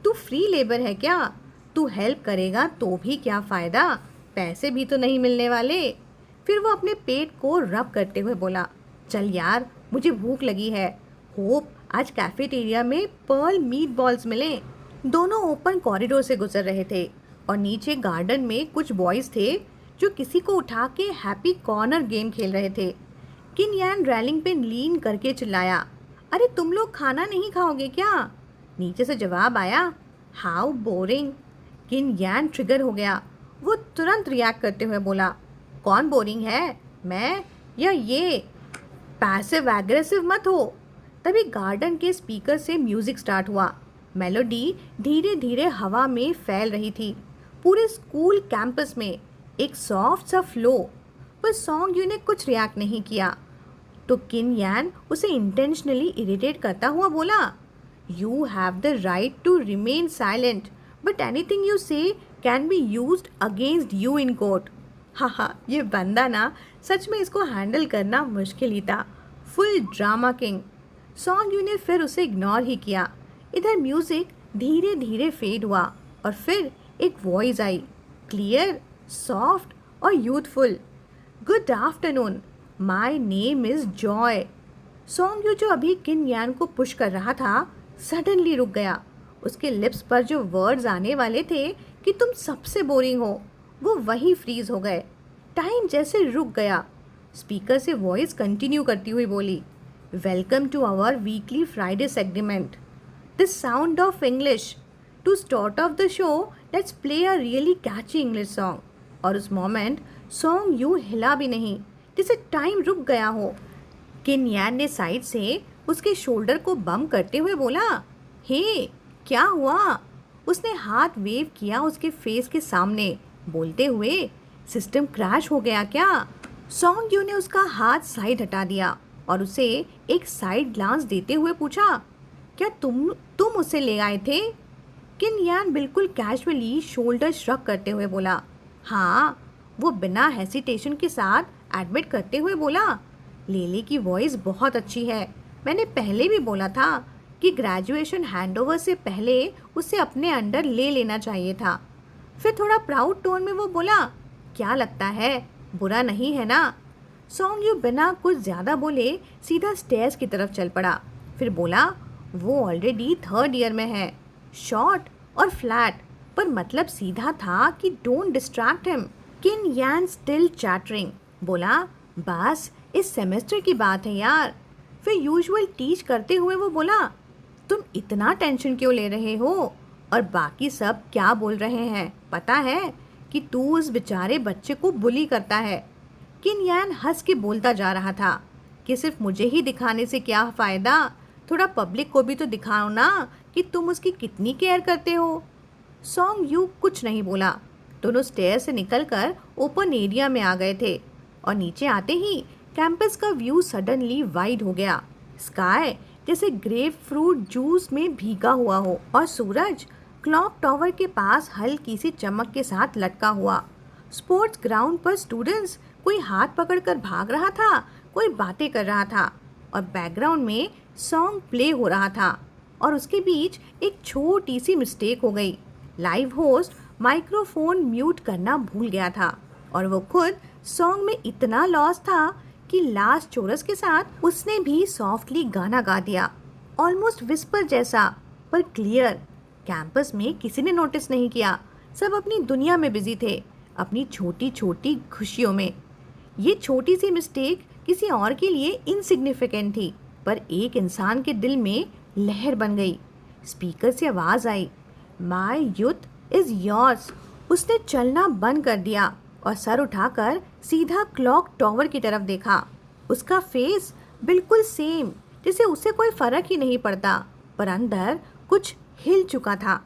तू फ्री लेबर है क्या, तू हेल्प करेगा तो भी क्या फ़ायदा, पैसे भी तो नहीं मिलने वाले। फिर वो अपने पेट को रब करते हुए बोला, चल यार मुझे भूख लगी है, होप आज कैफेटेरिया में पर्ल मीट बॉल्स मिले। दोनों ओपन कॉरिडोर से गुजर रहे थे और नीचे गार्डन में कुछ बॉयज़ थे जो किसी को उठा के हैप्पी कॉर्नर गेम खेल रहे थे। किन यान रेलिंग पे लीन करके चिल्लाया, अरे तुम लोग खाना नहीं खाओगे क्या? नीचे से जवाब आया, हाउ बोरिंग। किन यान ट्रिगर हो गया। वो तुरंत रिएक्ट करते हुए बोला, कौन बोरिंग है, मैं या ये? पैसिव एग्रेसिव मत हो। तभी गार्डन के स्पीकर से म्यूजिक स्टार्ट हुआ। मेलोडी धीरे धीरे हवा में फैल रही थी, पूरे स्कूल कैंपस में एक सॉफ्ट सा फ्लो। पर सॉन्ग यू ने कुछ रिएक्ट नहीं किया तो किन यान उसे इंटेंशनली इरिटेट करता हुआ बोला, you have the right to remain silent but anything you say can be used against you in court. हाँ, ये बंदा ना सच में इसको हैंडल करना मुश्किल ही था। Full drama king. Song you ने फिर उसे इग्नोर ही किया। इधर म्यूजिक धीरे धीरे फेड हुआ और फिर एक वॉइस आई, क्लियर, सॉफ्ट और youthful, good afternoon, my name is Joy. Song you जो अभी किन यान को पुश कर रहा था सडनली रुक गया। उसके लिप्स पर जो वर्ड्स आने वाले थे कि तुम सबसे बोरिंग हो, वो वही फ्रीज हो गए। टाइम जैसे रुक गया। स्पीकर से वॉइस कंटिन्यू करती हुई बोली, welcome to our weekly Friday segment, the sound of English. To start off the show let's play a really catchy English song. और उस मोमेंट सॉन्ग यूँ हिला भी नहीं, जैसे टाइम रुक गया हो। किन यान ने साइड से उसके शोल्डर को बम करते हुए बोला, हे क्या हुआ? उसने हाथ वेव किया उसके फेस के सामने, बोलते हुए, सिस्टम क्रैश हो गया क्या? सॉन्ग यू ने उसका हाथ साइड हटा दिया और उसे एक साइड ग्लांस देते हुए पूछा, क्या तुम उसे ले आए थे? किन यान बिल्कुल कैजुअली शोल्डर श्रग करते हुए बोला, हाँ। वो बिना हेसिटेशन के साथ एडमिट करते हुए बोला, लेले की वॉइस बहुत अच्छी है, मैंने पहले भी बोला था कि ग्रेजुएशन हैंडओवर से पहले उसे अपने अंडर ले लेना चाहिए था। फिर थोड़ा प्राउड टोन में वो बोला, क्या लगता है, बुरा नहीं है ना? सॉन्ग यू बिना कुछ ज़्यादा बोले सीधा स्टेयर्स की तरफ चल पड़ा। फिर बोला, वो ऑलरेडी 3rd ईयर में है, शॉर्ट और फ्लैट, पर मतलब सीधा था कि डोंट डिस्ट्रैक्ट हिम। किन यान स्टिल चैटरिंग बोला, बस इस सेमेस्टर की बात है यार। फिर यूजुअल टीच करते हुए वो बोला, तुम इतना टेंशन क्यों ले रहे हो? और बाकी सब क्या बोल रहे हैं पता है कि तू उस बेचारे बच्चे को बुली करता है। किन यान हंस के बोलता जा रहा था कि सिर्फ मुझे ही दिखाने से क्या फ़ायदा, थोड़ा पब्लिक को भी तो दिखाओ ना कि तुम उसकी कितनी केयर करते हो। सॉन्ग यू कुछ नहीं बोला। दोनों स्टेयर से निकलकर ओपन एरिया में आ गए थे और नीचे आते ही कैंपस का व्यू सडनली वाइड हो गया। स्काई जैसे ग्रेप फ्रूट जूस में भीगा हुआ हो और सूरज क्लॉक टावर के पास हल्की सी चमक के साथ लटका हुआ। स्पोर्ट्स ग्राउंड पर स्टूडेंट्स कोई हाथ पकड़कर भाग रहा था, कोई बातें कर रहा था और बैकग्राउंड में सॉन्ग प्ले हो रहा था और उसके बीच एक छोटी सी मिस्टेक हो गई। लाइव होस्ट माइक्रोफोन म्यूट करना भूल गया था और वो खुद सॉन्ग में इतना लॉस था कि लास्ट चोरस के साथ उसने भी सॉफ्टली गाना गा दिया, ऑलमोस्ट विस्पर जैसा पर क्लियर। कैंपस में किसी ने नोटिस नहीं किया, सब अपनी दुनिया में बिजी थे, अपनी छोटी छोटी खुशियों में। ये छोटी सी मिस्टेक किसी और के लिए इनसिग्निफिकेंट थी, पर एक इंसान के दिल में लहर बन गई। स्पीकर से आवाज़ आई, माय यूथ इज़ योर्स। उसने चलना बंद कर दिया और सर उठाकर सीधा क्लॉक टॉवर की तरफ देखा। उसका फेस बिल्कुल सेम, जैसे उसे कोई फर्क ही नहीं पड़ता, पर अंदर कुछ हिल चुका था।